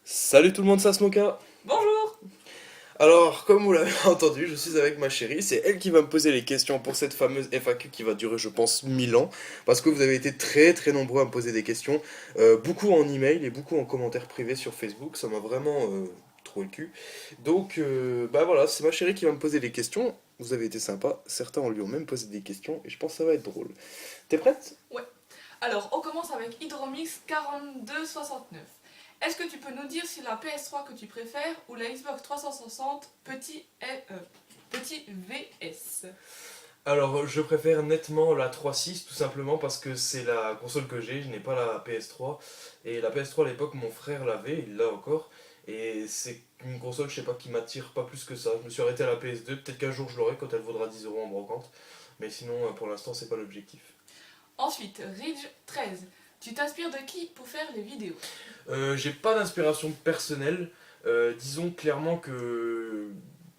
Salut tout le monde, c'est Asmoka. Bonjour. Alors, comme vous l'avez entendu, je suis avec ma chérie. C'est elle qui va me poser les questions pour cette fameuse FAQ qui va durer, je pense, 1000 ans. Parce que vous avez été très très nombreux à me poser des questions. Beaucoup en email et beaucoup en commentaires privés sur Facebook. Ça m'a vraiment trop le cul. Donc, bah voilà, c'est ma chérie qui va me poser les questions. Vous avez été sympa. Certains en lui ont même posé des questions et je pense que ça va être drôle. T'es prête? Ouais. Alors, on commence avec Hydromix 4269. Est-ce que tu peux nous dire si la PS3 que tu préfères ou la Xbox 360 petit VS? Alors, je préfère nettement la 3.6 tout simplement parce que c'est la console que j'ai, je n'ai pas la PS3. Et la PS3 à l'époque, mon frère l'avait, il l'a encore. Et c'est une console, je sais pas, qui m'attire pas plus que ça. Je me suis arrêté à la PS2, peut-être qu'un jour je l'aurai quand elle vaudra 10 euros en brocante. Mais sinon, pour l'instant, c'est pas l'objectif. Ensuite, Ridge 13. Tu t'inspires de qui pour faire les vidéos? J'ai pas d'inspiration personnelle. Disons clairement que.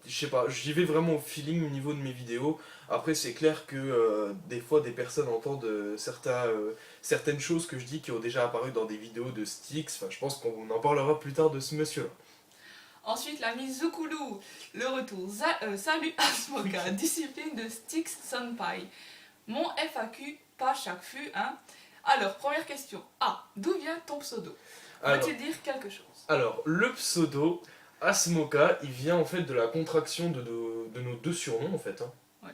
Je sais pas, j'y vais vraiment au feeling au niveau de mes vidéos. Après, c'est clair que des fois, des personnes entendent certaines choses que je dis qui ont déjà apparu dans des vidéos de Styx. Enfin, je pense qu'on en parlera plus tard de ce monsieur-là. Ensuite, la Mizukulu. Le retour. Salut Asmoka. Discipline de Styx Senpai. Mon FAQ, pas chaque fût, hein. Alors, première question. Ah, d'où vient ton pseudo? Alors, Veut-il dire quelque chose? le pseudo Asmoka, il vient en fait de la contraction de nos deux surnoms en fait, hein. Ouais.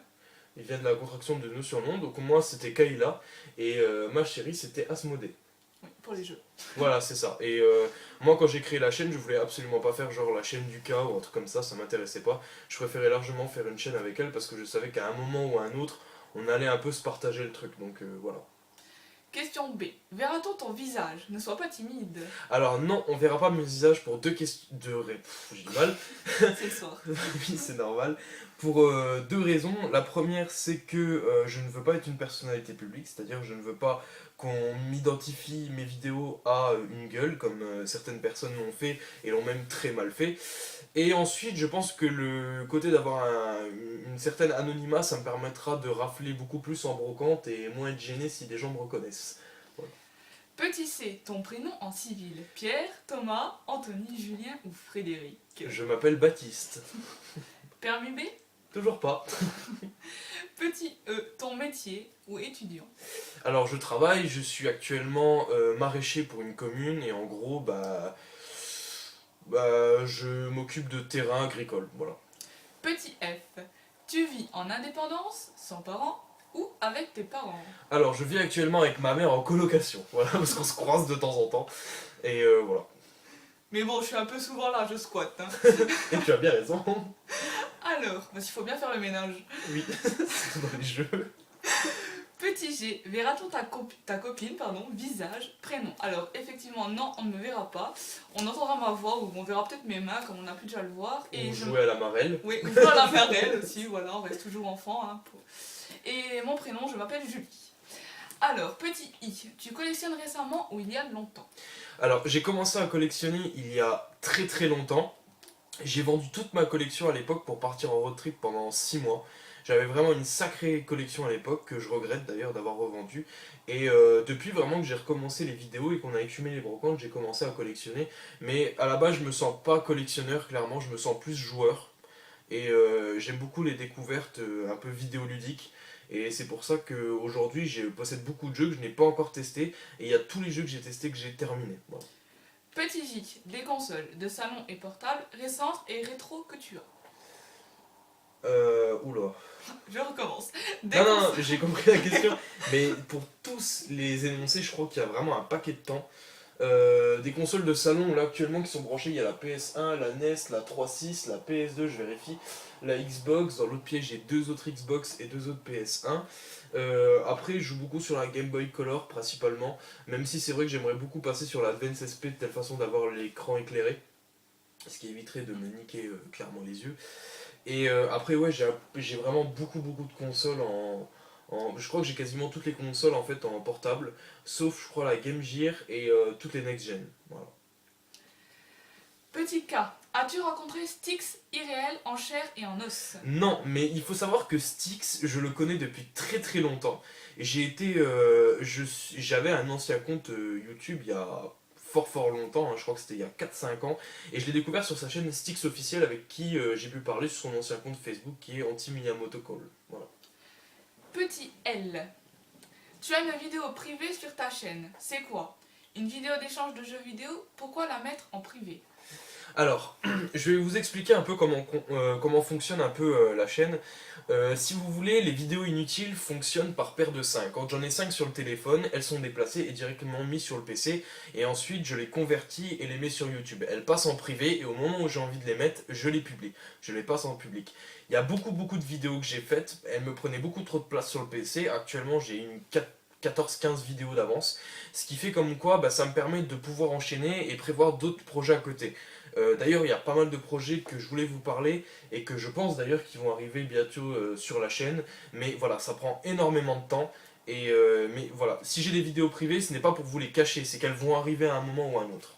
Il vient de la contraction de nos surnoms. Donc moi c'était Kayla et ma chérie c'était Asmodée. Oui, pour les jeux. Voilà, c'est ça. Et moi, quand j'ai créé la chaîne, je voulais absolument pas faire genre la chaîne du cas ou un truc comme ça m'intéressait pas. Je préférais largement faire une chaîne avec elle parce que je savais qu'à un moment ou à un autre, on allait un peu se partager le truc. Donc voilà. Question B. Verra-t-on ton visage? Ne sois pas timide. Alors non, on verra pas mes visages pour deux questions. J'ai du mal. C'est le soir. Oui, c'est normal. Pour deux raisons. La première, c'est que je ne veux pas être une personnalité publique, c'est-à-dire je ne veux pas qu'on m'identifie mes vidéos à une gueule, comme certaines personnes l'ont fait et l'ont même très mal fait. Et ensuite, je pense que le côté d'avoir une certaine anonymat, ça me permettra de rafler beaucoup plus en brocante et moins être gêné si des gens me reconnaissent. Voilà. Petit C. Ton prénom en civil. Pierre, Thomas, Anthony, Julien ou Frédéric? Je m'appelle Baptiste. Permis B. Toujours pas. Petit E. Ton métier ou étudiant? Alors je travaille, je suis actuellement maraîcher pour une commune et en gros je m'occupe de terrain agricole, voilà. Petit F. Tu vis en indépendance, sans parents ou avec tes parents? Alors je vis actuellement avec ma mère en colocation, voilà, parce qu'on se croise de temps en temps. Et voilà. Mais bon, je suis un peu souvent là, je squatte, hein. Et tu as bien raison. Alors, parce qu'il faut bien faire le ménage. Oui, c'est dans les jeux. Petit G, verra-t-on ta copine, visage, prénom? Alors, effectivement, non, on ne me verra pas. On entendra ma voix ou on verra peut-être mes mains, comme on a pu déjà le voir. Ou jouer à la marelle. Oui, ou à la marelle aussi, voilà, on reste toujours enfant, hein. Et mon prénom, je m'appelle Julie. Alors, petit I, tu collectionnes récemment ou il y a longtemps? Alors j'ai commencé à collectionner il y a très très longtemps. J'ai vendu toute ma collection à l'époque pour partir en road trip pendant 6 mois. J'avais vraiment une sacrée collection à l'époque, que je regrette d'ailleurs d'avoir revendue. Et depuis vraiment que j'ai recommencé les vidéos et qu'on a écumé les brocantes, j'ai commencé à collectionner. Mais à la base, je me sens pas collectionneur, clairement, je me sens plus joueur. Et j'aime beaucoup les découvertes un peu vidéoludiques. Et c'est pour ça qu'aujourd'hui, je possède beaucoup de jeux que je n'ai pas encore testés. Et il y a tous les jeux que j'ai testés que j'ai terminés. Voilà. Petit J, des consoles de salon et portables, récentes et rétro que tu as. Oula. Je recommence. Des Non, non, consoles- j'ai compris la question. Mais pour tous les énoncés, je crois qu'il y a vraiment un paquet de temps. Des consoles de salon là actuellement qui sont branchées, il y a la PS1, la NES, la 3.6, la PS2, je vérifie, la Xbox, dans l'autre pied j'ai deux autres Xbox et deux autres PS1. Après je joue beaucoup sur la Game Boy Color principalement, même si c'est vrai que j'aimerais beaucoup passer sur la Advance SP de telle façon d'avoir l'écran éclairé, ce qui éviterait de me niquer clairement les yeux. Et après ouais j'ai vraiment beaucoup de consoles je crois que j'ai quasiment toutes les consoles en fait en portable, sauf je crois la Game Gear et toutes les next gen. Voilà. Petit K, as-tu rencontré Styx irréel en chair et en os? Non, mais il faut savoir que Styx, je le connais depuis très très longtemps. J'avais un ancien compte YouTube il y a fort longtemps, hein, je crois que c'était il y a 4-5 ans, et je l'ai découvert sur sa chaîne Styx officielle avec qui j'ai pu parler sur son ancien compte Facebook qui est Anti-Miyamoto Call. Voilà. Petit L. Tu as une vidéo privée sur ta chaîne. C'est quoi? Une vidéo d'échange de jeux vidéo? Pourquoi la mettre en privé? Alors, je vais vous expliquer un peu comment fonctionne un peu la chaîne. Si vous voulez, les vidéos inutiles fonctionnent par paire de 5. Quand j'en ai 5 sur le téléphone, elles sont déplacées et directement mises sur le PC. Et ensuite, je les convertis et les mets sur YouTube. Elles passent en privé et au moment où j'ai envie de les mettre, je les publie. Je les passe en public. Il y a beaucoup de vidéos que j'ai faites. Elles me prenaient beaucoup trop de place sur le PC. Actuellement, j'ai une 14-15 vidéos d'avance. Ce qui fait comme quoi, ça me permet de pouvoir enchaîner et prévoir d'autres projets à côté. D'ailleurs, il y a pas mal de projets que je voulais vous parler et que je pense d'ailleurs qu'ils vont arriver bientôt sur la chaîne. Mais voilà, ça prend énormément de temps. Mais voilà, si j'ai des vidéos privées, ce n'est pas pour vous les cacher, c'est qu'elles vont arriver à un moment ou à un autre.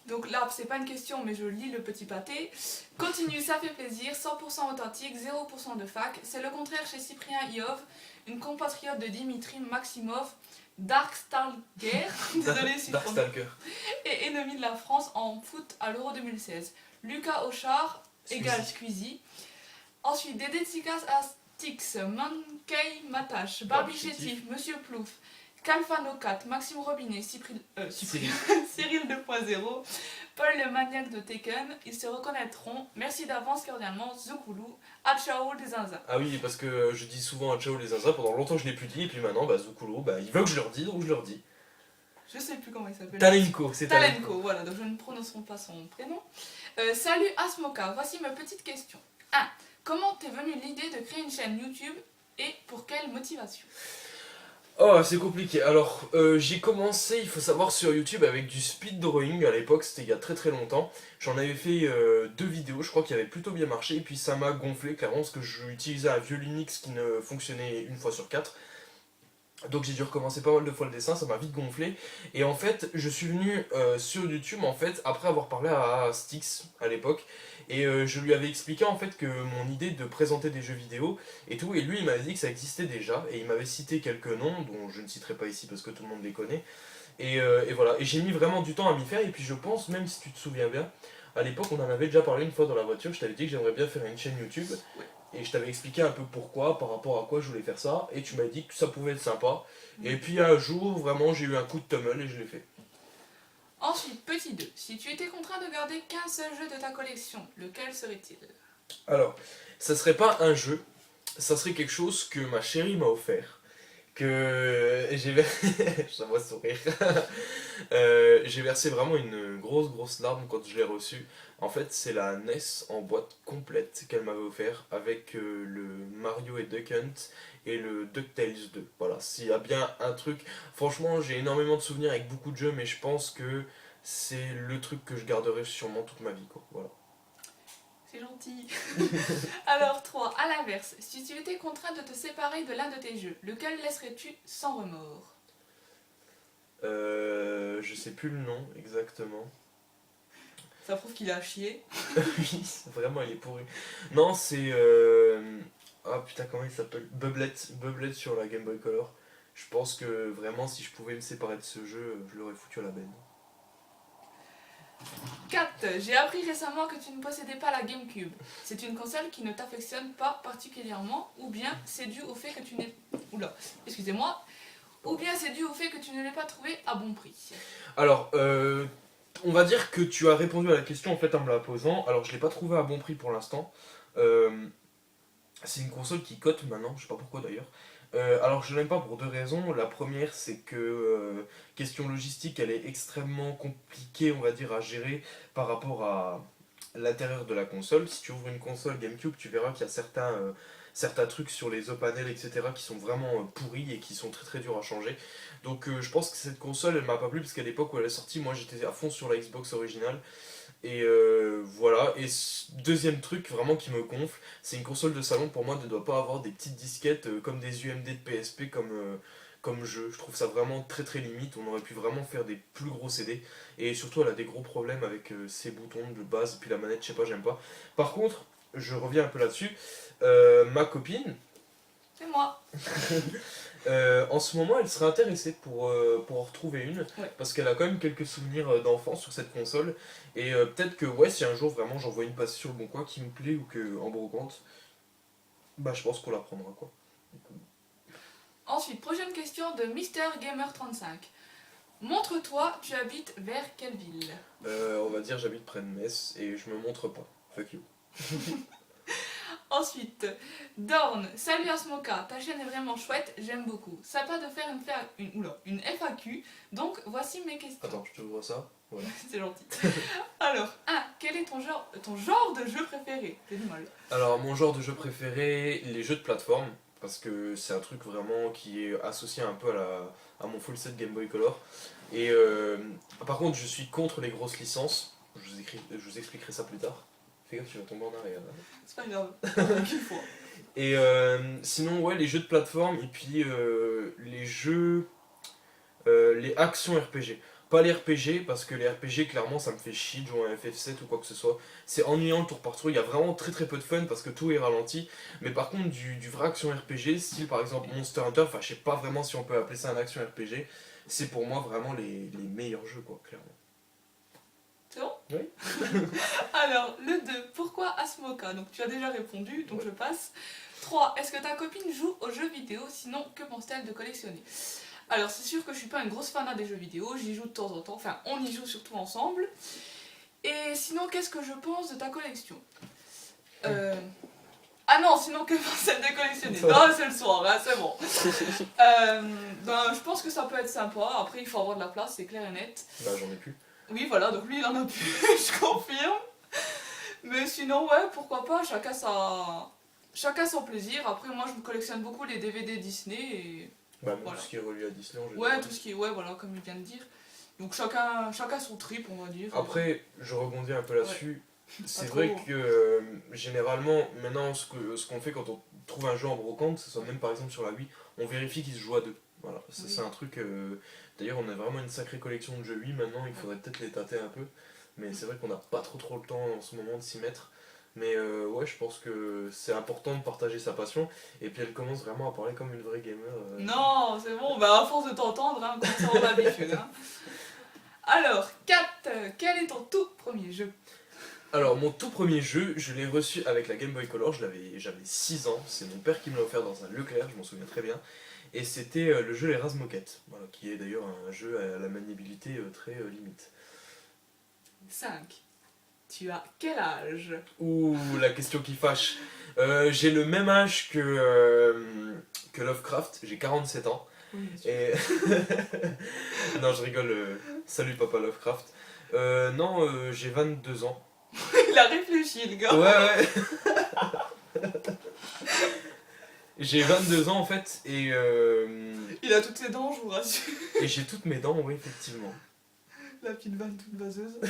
Donc là, c'est pas une question, mais je lis le petit pâté. Continue, ça fait plaisir, 100% authentique, 0% de fac. C'est le contraire chez Cyprien Iov, une compatriote de Dimitri Maximov, Darkstalker, désolé si Darkstalker. et ennemi de la France en foot à l'Euro 2016. Lucas Auchard égale Squeezie. Ensuite, des dédicaces à Styx, Mankei Matache, Barbie Chétif, Monsieur Plouf, Calfano 4, Maxime Robinet, Cyril 2.0, Paul le maniaque de Tekken, ils se reconnaîtront. Merci d'avance cordialement, Zoukoulou, à ciao les zinzins. Ah oui, parce que je dis souvent à ciao les zinzins, pendant longtemps je l'ai plus dit, et puis maintenant, Zoukoulou, il veut que je leur dise, donc je leur dis. Je sais plus comment il s'appelle. Talenko, c'est Talenko, voilà, donc je ne prononcerai pas son prénom. Salut Asmoka, voici ma petite question. 1. Comment t'es venue l'idée de créer une chaîne YouTube et pour quelle motivation? Oh, c'est compliqué. Alors, j'ai commencé, il faut savoir, sur YouTube avec du speed drawing à l'époque, c'était il y a très longtemps. J'en avais fait 2 vidéos, je crois qu'il avait plutôt bien marché, et puis ça m'a gonflé clairement parce que j'utilisais un vieux Linux qui ne fonctionnait une fois sur 4. Donc j'ai dû recommencer pas mal de fois le dessin, ça m'a vite gonflé. Et en fait, je suis venu sur YouTube en fait après avoir parlé à Styx à l'époque. Et je lui avais expliqué en fait que mon idée de présenter des jeux vidéo et tout, et lui il m'avait dit que ça existait déjà, et il m'avait cité quelques noms, dont je ne citerai pas ici parce que tout le monde les connaît. Et voilà, et j'ai mis vraiment du temps à m'y faire, et puis je pense, même si tu te souviens bien, à l'époque on en avait déjà parlé une fois dans la voiture, je t'avais dit que j'aimerais bien faire une chaîne YouTube. Et je t'avais expliqué un peu pourquoi, par rapport à quoi je voulais faire ça, et tu m'as dit que ça pouvait être sympa. Et puis un jour, vraiment, j'ai eu un coup de tummel et je l'ai fait. Ensuite, petit 2. Si tu étais contraint de garder qu'un seul jeu de ta collection, lequel serait-il? Alors, ça serait pas un jeu, ça serait quelque chose que ma chérie m'a offert. Que j'ai versé. Ça va sourire. J'ai versé vraiment une grosse larme quand je l'ai reçue. En fait, c'est la NES en boîte complète qu'elle m'avait offert avec le Mario et Duck Hunt et le DuckTales 2. Voilà, s'il y a bien un truc. Franchement, j'ai énormément de souvenirs avec beaucoup de jeux, mais je pense que c'est le truc que je garderai sûrement toute ma vie, quoi. Voilà. C'est gentil. Alors 3. À l'inverse, si tu étais contraint de te séparer de l'un de tes jeux, lequel laisserais-tu sans remords? Je sais plus le nom exactement. Ça prouve qu'il a chié. Oui, vraiment, il est pourri. Non, c'est. Ah putain, comment il s'appelle? Bublet sur la Game Boy Color. Je pense que vraiment, si je pouvais me séparer de ce jeu, je l'aurais foutu à la benne. 4. J'ai appris récemment que tu ne possédais pas la GameCube. C'est une console qui ne t'affectionne pas particulièrement, ou bien c'est dû au fait que tu n'es... Oula, excusez-moi. Ou bien c'est dû au fait que tu ne l'aies pas trouvée à bon prix. Alors, on va dire que tu as répondu à la question en fait en me la posant. Alors, je l'ai pas trouvée à bon prix pour l'instant. C'est une console qui cote maintenant, je sais pas pourquoi d'ailleurs. Alors je l'aime pas pour 2 raisons. La première c'est que question logistique elle est extrêmement compliquée on va dire à gérer par rapport à l'intérieur de la console. Si tu ouvres une console GameCube tu verras qu'il y a certains trucs sur les panels etc qui sont vraiment pourris et qui sont très durs à changer. Donc je pense que cette console elle m'a pas plu parce qu'à l'époque où elle est sortie moi j'étais à fond sur la Xbox originale. Et voilà, et deuxième truc vraiment qui me gonfle, c'est une console de salon pour moi ne doit pas avoir des petites disquettes comme des UMD de PSP comme jeu. Je trouve ça vraiment très limite, on aurait pu vraiment faire des plus gros CD. Et surtout elle a des gros problèmes avec ses boutons de base, puis la manette, je sais pas, j'aime pas. Par contre, je reviens un peu là-dessus, ma copine, C'est moi. En ce moment, elle serait intéressée pour en retrouver une, Ouais. parce qu'elle a quand même quelques souvenirs d'enfance sur cette console. Et peut-être que ouais, si un jour vraiment j'en vois une passer sur le bon coin qui me plaît ou que en brocante, bah je pense qu'on la prendra quoi. Ensuite, prochaine question de Mister Gamer 35. Montre-toi, tu habites vers quelle ville? On va dire j'habite près de Metz et je me montre pas. Fuck you. Ensuite, Dorn, salut Asmoka, ta chaîne est vraiment chouette, j'aime beaucoup. Sympa de faire une FAQ, donc voici mes questions. Attends, je te vois ça. Voilà. C'est gentil. Alors, 1. Quel est ton genre de jeu préféré? T'es du mal. Alors mon genre de jeu préféré, les jeux de plateforme, parce que c'est un truc vraiment qui est associé un peu à mon full set Game Boy Color. Et par contre, je suis contre les grosses licences. Je vous expliquerai ça plus tard. Fais gaffe, tu vas tomber en arrière. C'est pas grave. Une fois. Et sinon, ouais, les jeux de plateforme et puis les jeux, les actions RPG. Pas les RPG, parce que les RPG, clairement, ça me fait chier de jouer à un FF7 ou quoi que ce soit. C'est ennuyant le tour par tour, il y a vraiment très très peu de fun parce que tout est ralenti. Mais par contre, du vrai action RPG, style par exemple Monster Hunter, enfin, je sais pas vraiment si on peut appeler ça un action RPG, c'est pour moi vraiment les meilleurs jeux, quoi, clairement. C'est bon? Oui. Alors, le 2. Pourquoi Asmoka? Donc tu as déjà répondu, donc Ouais. je passe. 3. Est-ce que ta copine joue aux jeux vidéo? Sinon, que pense-t-elle de collectionner? Alors, c'est sûr que je suis pas une grosse fan des jeux vidéo, j'y joue de temps en temps, enfin, on y joue surtout ensemble. Et sinon, qu'est-ce que je pense de ta collection? Ah non, sinon, que pense-t-elle de collectionner? Non, c'est le soir, hein, c'est bon. Ben, je pense que ça peut être sympa, après, il faut avoir de la place, c'est clair et net. Bah, j'en ai plus. Oui, voilà, donc lui, il en a plus, je confirme. Mais sinon, ouais, pourquoi pas, chacun son plaisir. Après, moi, je collectionne beaucoup les DVD Disney et... Bah, même Voilà. tout ce qui est relié à Disney en Ouais, général. tout ce qui est... Ouais, voilà, comme il vient de dire. Donc chacun son trip, on va dire. Après, je rebondis un peu là-dessus. C'est Pas vrai trop. que généralement, maintenant, ce qu'on fait quand on trouve un jeu en brocante, que ce soit même par exemple sur la Wii, on vérifie qu'il se joue à deux. Voilà, ça, Oui. c'est un truc. D'ailleurs, on a vraiment une sacrée collection de jeux Wii maintenant, il faudrait peut-être les tâter un peu. Mais c'est vrai qu'on n'a pas trop le temps en ce moment de s'y mettre. Mais ouais, je pense que c'est important de partager sa passion. Et puis elle commence vraiment à parler comme une vraie gamer. Non, c'est bon, bah à force de t'entendre, hein, comme ça on a l'habitude. Hein. Alors, 4. Quel est ton tout premier jeu? Alors, mon tout premier jeu, je l'ai reçu avec la Game Boy Color, j'avais 6 ans, c'est mon père qui me l'a offert dans un Leclerc, je m'en souviens très bien. Et c'était le jeu Les Raz Moquettes, voilà, qui est d'ailleurs un jeu à la maniabilité très limite. 5. Tu as quel âge? Ouh, la question qui fâche. J'ai le même âge que Lovecraft, j'ai 47 ans. Oui, bien sûr. Et... non, je rigole, salut papa Lovecraft. Non, j'ai 22 ans. Il a réfléchi, le gars. Ouais, ouais. J'ai 22 ans en fait Il a toutes ses dents, je vous rassure. et j'ai toutes mes dents, oui, effectivement. La petite vanne toute vaseuse.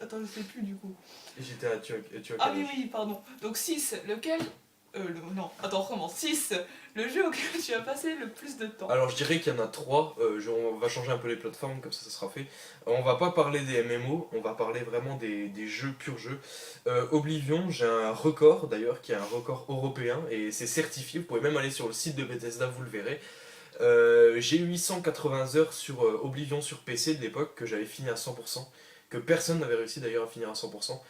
Attends, je sais plus du coup. Et j'étais à tu as Ah quel oui, âge oui, pardon. Donc 6, lequel... non, attends, recommence. 6, le jeu auquel tu as passé le plus de temps. Alors je dirais qu'il y en a 3, on va changer un peu les plateformes, comme ça sera fait. On va pas parler des MMO, on va parler vraiment des jeux, purs jeux. Oblivion, j'ai un record d'ailleurs, qui est un record européen, et c'est certifié, vous pouvez même aller sur le site de Bethesda, vous le verrez. J'ai 880 heures sur Oblivion sur PC de l'époque, que j'avais fini à 100%, que personne n'avait réussi d'ailleurs à finir à 100%.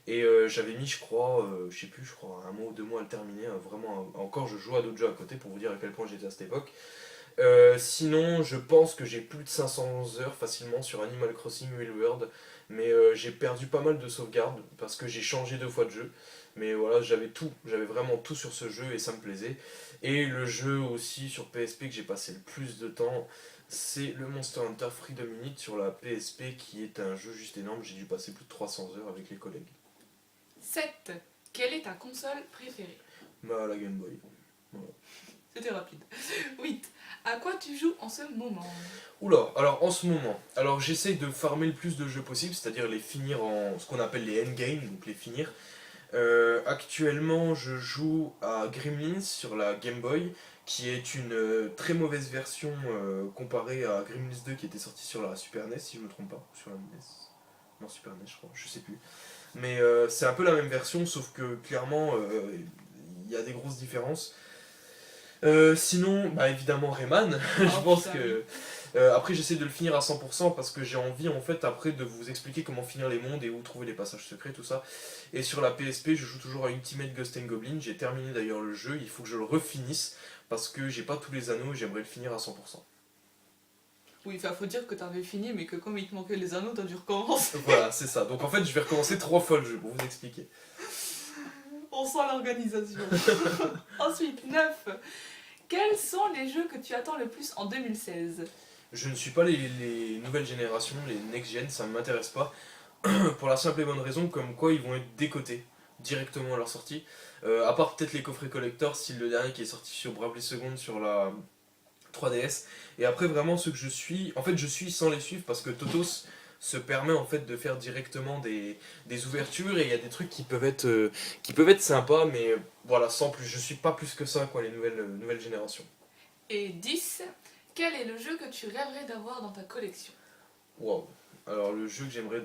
Et j'avais mis, je crois, je sais plus, je crois, 1 mois ou 2 mois à le terminer. Vraiment, encore, je joue à d'autres jeux à côté pour vous dire à quel point j'étais à cette époque. Sinon, je pense que j'ai plus de 500 heures facilement sur Animal Crossing Wild World. Mais j'ai perdu pas mal de sauvegardes parce que j'ai changé 2 fois de jeu. Mais voilà, j'avais vraiment tout sur ce jeu et ça me plaisait. Et le jeu aussi sur PSP que j'ai passé le plus de temps, c'est le Monster Hunter Freedom Unit sur la PSP qui est un jeu juste énorme. J'ai dû passer plus de 300 heures avec les collègues. 7. Quelle est ta console préférée? Bah, la Game Boy. C'était rapide. 8. À quoi tu joues en ce moment? Oula, alors en ce moment, alors j'essaye de farmer le plus de jeux possible, c'est-à-dire les finir en ce qu'on appelle les endgames, donc les finir. Actuellement, je joue à Gremlins sur la Game Boy, qui est une très mauvaise version comparée à Gremlins 2 qui était sorti sur la Super NES, si je me trompe pas, sur la NES. Non, Super NES, je crois, je sais plus. Mais c'est un peu la même version, sauf que clairement, il y a des grosses différences. Sinon, bah évidemment Rayman, je Oh, pense putain, que... après j'essaie de le finir à 100% parce que j'ai envie en fait après de vous expliquer comment finir les mondes et où trouver les passages secrets, tout ça. Et sur la PSP je joue toujours à Ultimate Ghost and Goblin, j'ai terminé d'ailleurs le jeu, il faut que je le refinisse parce que j'ai pas tous les anneaux et j'aimerais le finir à 100%. Oui, enfin, faut dire que t'avais fini, mais que comme il te manquait les anneaux, t'as dû recommencer. Voilà, c'est ça. Donc en fait je vais recommencer 3 fois le jeu pour vous expliquer. On sent l'organisation. Ensuite, 9. Quels sont les jeux que tu attends le plus en 2016? Je ne suis pas les nouvelles générations, les next-gen, ça ne m'intéresse pas. Pour la simple et bonne raison comme quoi ils vont être décotés directement à leur sortie. À part peut-être les coffrets collector, style le dernier qui est sorti sur Bravely Second sur la 3DS. Et après vraiment ceux que je suis, en fait je suis sans les suivre parce que Totos se permet en fait de faire directement des ouvertures et il y a des trucs qui peuvent être sympas mais voilà sans plus, je suis pas plus que ça quoi les nouvelles générations. Et 10. Quel est le jeu que tu rêverais d'avoir dans ta collection? Waouh. Alors le jeu que j'aimerais,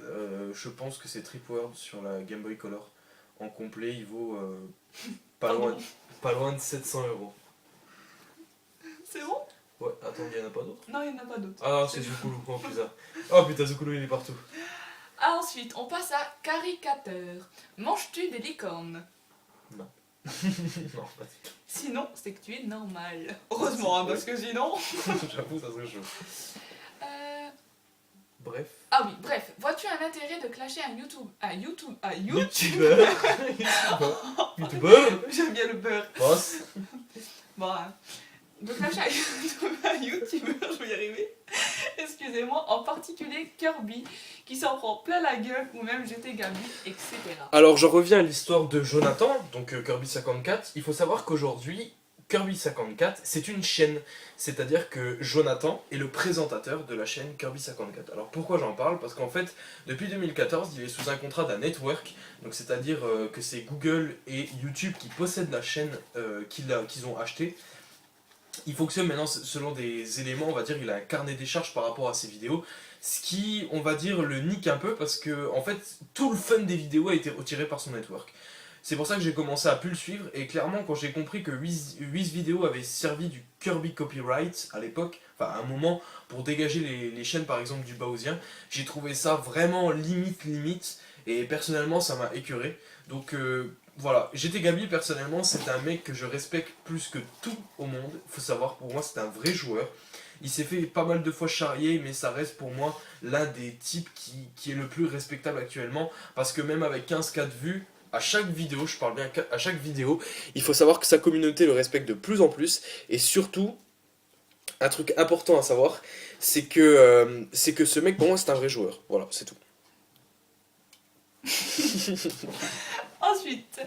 je pense que c'est Trip World sur la Game Boy Color. En complet, il vaut pas, loin, Pardon. pas loin de 700 €. C'est bon? Ouais, attends, il y en a pas d'autres. Non, il n'y en a pas d'autres. Ah, c'est Zukulu, oh putain. Oh putain, Zukulu il est partout. Ah, ensuite, on passe à caricateur. Manges-tu des licornes? Non. Non, pas du Sinon, c'est que tu es normal. Heureusement, hein, parce que sinon... tout. J'avoue, ça serait chaud. Euh, Bref. Ah oui, bref. Vois-tu un intérêt de clasher un YouTube... Un YouTube... Un YouTube... YouTubeur. YouTubeur. J'aime bien le beurre. Boss. Bon, hein. De clasher un YouTubeur, je vais y arriver. Excusez-moi, en particulier Kirby, qui s'en prend plein la gueule, ou même GT Gabi, etc. Alors j'en reviens à l'histoire de Jonathan, donc Kirby 54. Il faut savoir qu'aujourd'hui, Kirby 54, c'est une chaîne. C'est-à-dire que Jonathan est le présentateur de la chaîne Kirby 54. Alors pourquoi j'en parle? Parce qu'en fait, depuis 2014, il est sous un contrat d'un network. Donc c'est-à-dire que c'est Google et YouTube qui possèdent la chaîne qu'ils ont achetée. Il fonctionne maintenant selon des éléments, on va dire, il a un carnet des charges par rapport à ses vidéos, ce qui, on va dire, le nique un peu parce que, en fait, tout le fun des vidéos a été retiré par son network. C'est pour ça que j'ai commencé à plus le suivre, et clairement, quand j'ai compris que 8 vidéos avaient servi du Kirby Copyright à l'époque, enfin à un moment, pour dégager les chaînes par exemple du Bowsien, j'ai trouvé ça vraiment limite, et personnellement ça m'a écœuré. Donc voilà, GT Gabi personnellement c'est un mec que je respecte plus que tout au monde, faut savoir pour moi c'est un vrai joueur. Il s'est fait pas mal de fois charrier mais ça reste pour moi l'un des types qui est le plus respectable actuellement parce que même avec 15K de vues, à chaque vidéo, je parle bien à chaque vidéo, il faut savoir que sa communauté le respecte de plus en plus et surtout, un truc important à savoir, c'est que ce mec pour moi c'est un vrai joueur, voilà c'est tout. Ensuite,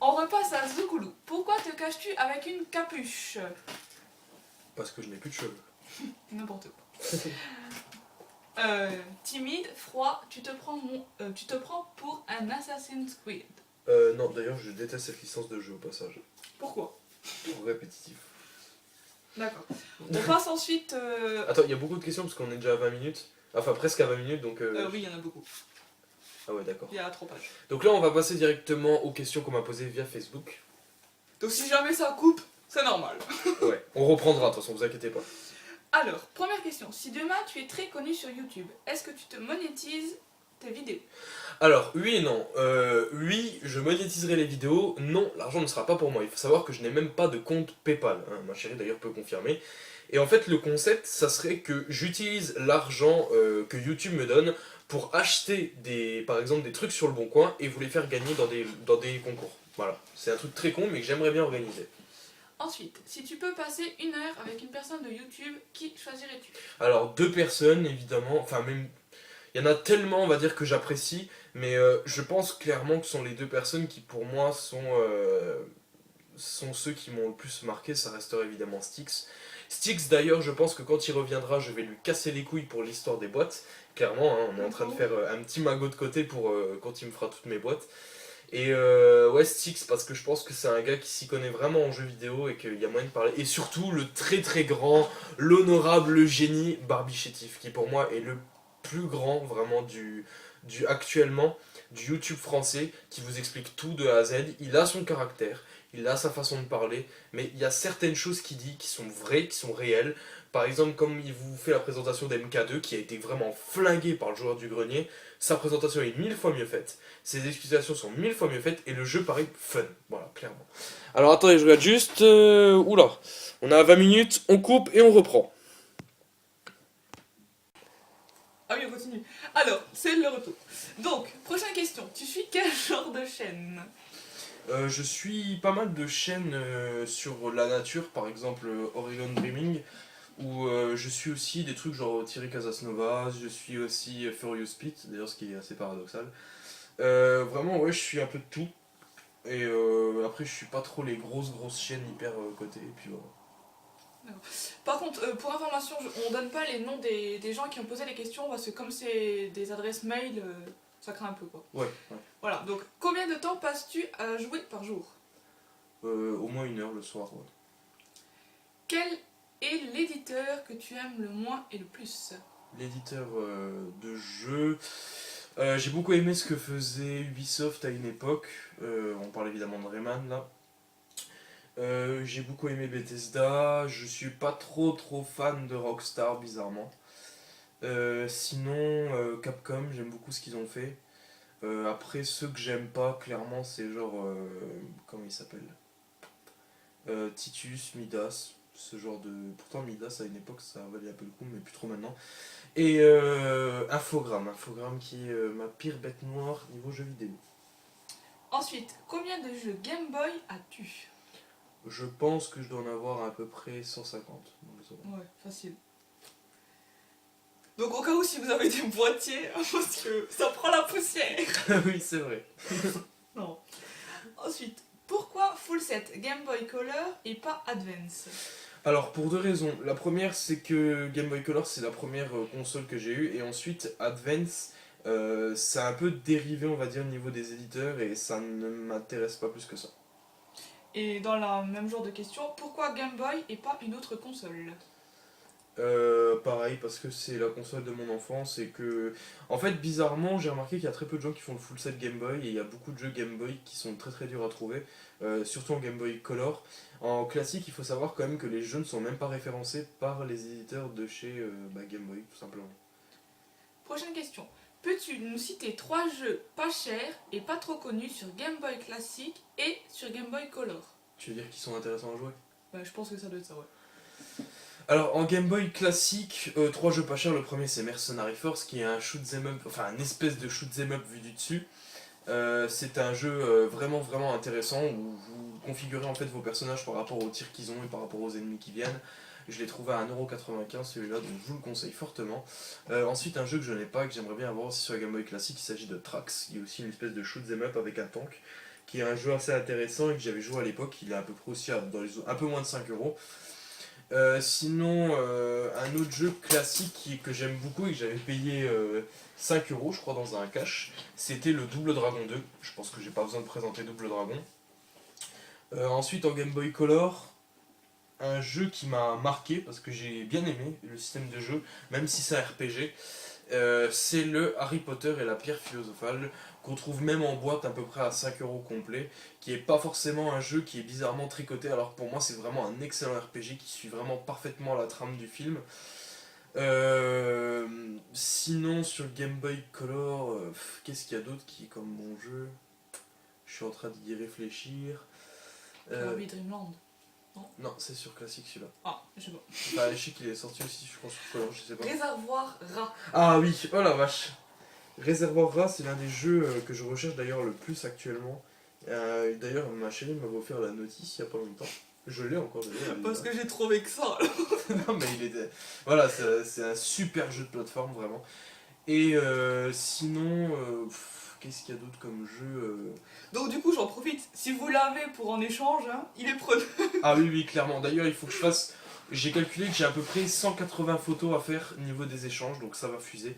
on repasse à Zukulu. Pourquoi te caches-tu avec une capuche? Parce que je n'ai plus de cheveux. N'importe quoi. Timide, froid, tu te prends pour un Assassin's Creed. Non, d'ailleurs, je déteste cette licence de jeu au passage. Pourquoi? Trop répétitif. D'accord. On passe ensuite... Attends, il y a beaucoup de questions parce qu'on est déjà à 20 minutes. Enfin, presque à 20 minutes, donc... oui, il y en a beaucoup. Ah ouais, d'accord. Il y a 3 pages. Donc là, on va passer directement aux questions qu'on m'a posées via Facebook. Donc si jamais ça coupe, c'est normal. Ouais, on reprendra, de toute façon, vous inquiétez pas. Alors, première question. Si demain tu es très connu sur YouTube, est-ce que tu te monétises tes vidéos? Alors, oui et non. Oui, je monétiserai les vidéos. Non, l'argent ne sera pas pour moi. Il faut savoir que je n'ai même pas de compte PayPal. Hein. Ma chérie d'ailleurs peut confirmer. Et en fait, le concept, ça serait que j'utilise l'argent que YouTube me donne pour acheter par exemple des trucs sur le bon coin et vous les faire gagner dans des concours. Voilà. C'est un truc très con mais que j'aimerais bien organiser. Ensuite, si tu peux passer 1 heure avec une personne de YouTube, qui choisirais-tu? Alors, 2 personnes, évidemment. Enfin, même... Il y en a tellement, on va dire, que j'apprécie. Mais je pense clairement que ce sont les 2 personnes qui, pour moi, sont ceux qui m'ont le plus marqué. Ça resterait évidemment Styx. Styx, d'ailleurs, je pense que quand il reviendra, je vais lui casser les couilles pour l'histoire des boîtes. Clairement, hein, on est en train de faire un petit magot de côté pour quand il me fera toutes mes boîtes. Et ouais, Styx, parce que je pense que c'est un gars qui s'y connaît vraiment en jeux vidéo et qu'il y a moyen de parler. Et surtout, le très très grand, l'honorable génie Barbie Chétif, qui pour moi est le plus grand vraiment actuellement du YouTube français, qui vous explique tout de A à Z. Il a son caractère, il a sa façon de parler, mais il y a certaines choses qu'il dit qui sont vraies, qui sont réelles. Par exemple, comme il vous fait la présentation d'MK2, qui a été vraiment flingué par le joueur du grenier, sa présentation est 1000 fois mieux faite, ses explications sont 1000 fois mieux faites, et le jeu paraît fun. Voilà, clairement. Alors attendez, je regarde juste... Oula, on a 20 minutes, on coupe et on reprend. Ah oui, on continue. Alors, c'est le retour. Donc, prochaine question. Tu suis quel genre de chaîne? Je suis pas mal de chaînes sur la nature, par exemple Oregon Dreaming, où je suis aussi des trucs genre Thierry Casasnovas, je suis aussi Furious Pete, d'ailleurs ce qui est assez paradoxal. Vraiment, ouais, je suis un peu de tout. Et après, je suis pas trop les grosses chaînes hyper cotées, et puis voilà. Par contre, pour information, on donne pas les noms des gens qui ont posé les questions parce que comme c'est des adresses mail, ça craint un peu quoi. Ouais, ouais. Voilà, donc combien de temps passes-tu à jouer par jour? Au moins 1 heure le soir, ouais. Quel est l'éditeur que tu aimes le moins et le plus? L'éditeur de jeux. J'ai beaucoup aimé ce que faisait Ubisoft à une époque. On parle évidemment de Rayman là. J'ai beaucoup aimé Bethesda. Je suis pas trop fan de Rockstar, bizarrement. Sinon, Capcom, j'aime beaucoup ce qu'ils ont fait. Après, ceux que j'aime pas, clairement, c'est genre. Comment il s'appelle Titus, Midas, ce genre de. Pourtant, Midas à une époque ça valait un peu le coup, mais plus trop maintenant. Et Infogrames qui est ma pire bête noire niveau jeux vidéo. Ensuite, combien de jeux Game Boy as-tu? Je pense que je dois en avoir à peu près 150 dans le salon. Ouais, facile. Donc au cas où si vous avez des boîtiers, parce que ça prend la poussière. Oui, c'est vrai. Non. Ensuite, pourquoi full set Game Boy Color et pas Advance? Alors, pour 2 raisons. La première, c'est que Game Boy Color, c'est la première console que j'ai eue. Et ensuite, Advance, ça a un peu dérivé, on va dire, au niveau des éditeurs. Et ça ne m'intéresse pas plus que ça. Et dans le même genre de question, pourquoi Game Boy et pas une autre console? Pareil, parce que c'est la console de mon enfance et que... En fait, bizarrement, j'ai remarqué qu'il y a très peu de gens qui font le full set Game Boy et il y a beaucoup de jeux Game Boy qui sont très durs à trouver, surtout en Game Boy Color. En classique, il faut savoir quand même que les jeux ne sont même pas référencés par les éditeurs de chez Game Boy, tout simplement. Prochaine question. Peux-tu nous citer 3 jeux pas chers et pas trop connus sur Game Boy classique et sur Game Boy Color? Tu veux dire qu'ils sont intéressants à jouer? Bah, je pense que ça doit être ça, ouais. Alors en Game Boy classique, 3 jeux pas chers, le premier c'est Mercenary Force qui est un shoot 'em up, enfin un espèce de shoot 'em up vu du dessus. C'est un jeu vraiment intéressant où vous configurez en fait vos personnages par rapport aux tirs qu'ils ont et par rapport aux ennemis qui viennent. Je l'ai trouvé à 1,95€ celui-là, donc je vous le conseille fortement. Ensuite, un jeu que je n'ai pas et que j'aimerais bien avoir aussi sur la Game Boy classique, il s'agit de Trax, qui est aussi une espèce de shoot 'em up avec un tank, qui est un jeu assez intéressant et que j'avais joué à l'époque. Il est à peu près aussi dans les un peu moins de 5€. Sinon, un autre jeu classique que j'aime beaucoup et que j'avais payé 5€ je crois dans un cash, c'était le Double Dragon 2. Je pense que j'ai pas besoin de présenter Double Dragon. Ensuite en Game Boy Color, un jeu qui m'a marqué parce que j'ai bien aimé le système de jeu, même si c'est un RPG, c'est le Harry Potter et la pierre philosophale, qu'on trouve même en boîte à peu près à 5€ complet, qui est pas forcément un jeu qui est bizarrement tricoté, alors que pour moi c'est vraiment un excellent RPG qui suit vraiment parfaitement la trame du film. Sinon sur Game Boy Color, qu'est-ce qu'il y a d'autre qui est comme bon jeu? Je suis en train d'y réfléchir. Kirby Dream Land. Non, c'est sur classique celui-là. Ah, je sais pas. Enfin, je sais qu'il est sorti aussi, je crois, sur Color, je sais pas. Réservoir rat. Ah oui, oh la vache. Réservoir Rat, c'est l'un des jeux que je recherche d'ailleurs le plus actuellement. D'ailleurs, ma chérie m'avait offert la notice il y a pas longtemps. Je l'ai encore d'ailleurs. Parce que j'ai trouvé que ça. Non, mais il était. Voilà, c'est un super jeu de plateforme vraiment. Et sinon, qu'est-ce qu'il y a d'autre comme jeu Donc du coup, j'en profite. Si vous l'avez pour en échange, hein, il est preneur. Ah oui, clairement. D'ailleurs, il faut que je fasse. J'ai calculé que j'ai à peu près 180 photos à faire niveau des échanges, donc ça va fuser.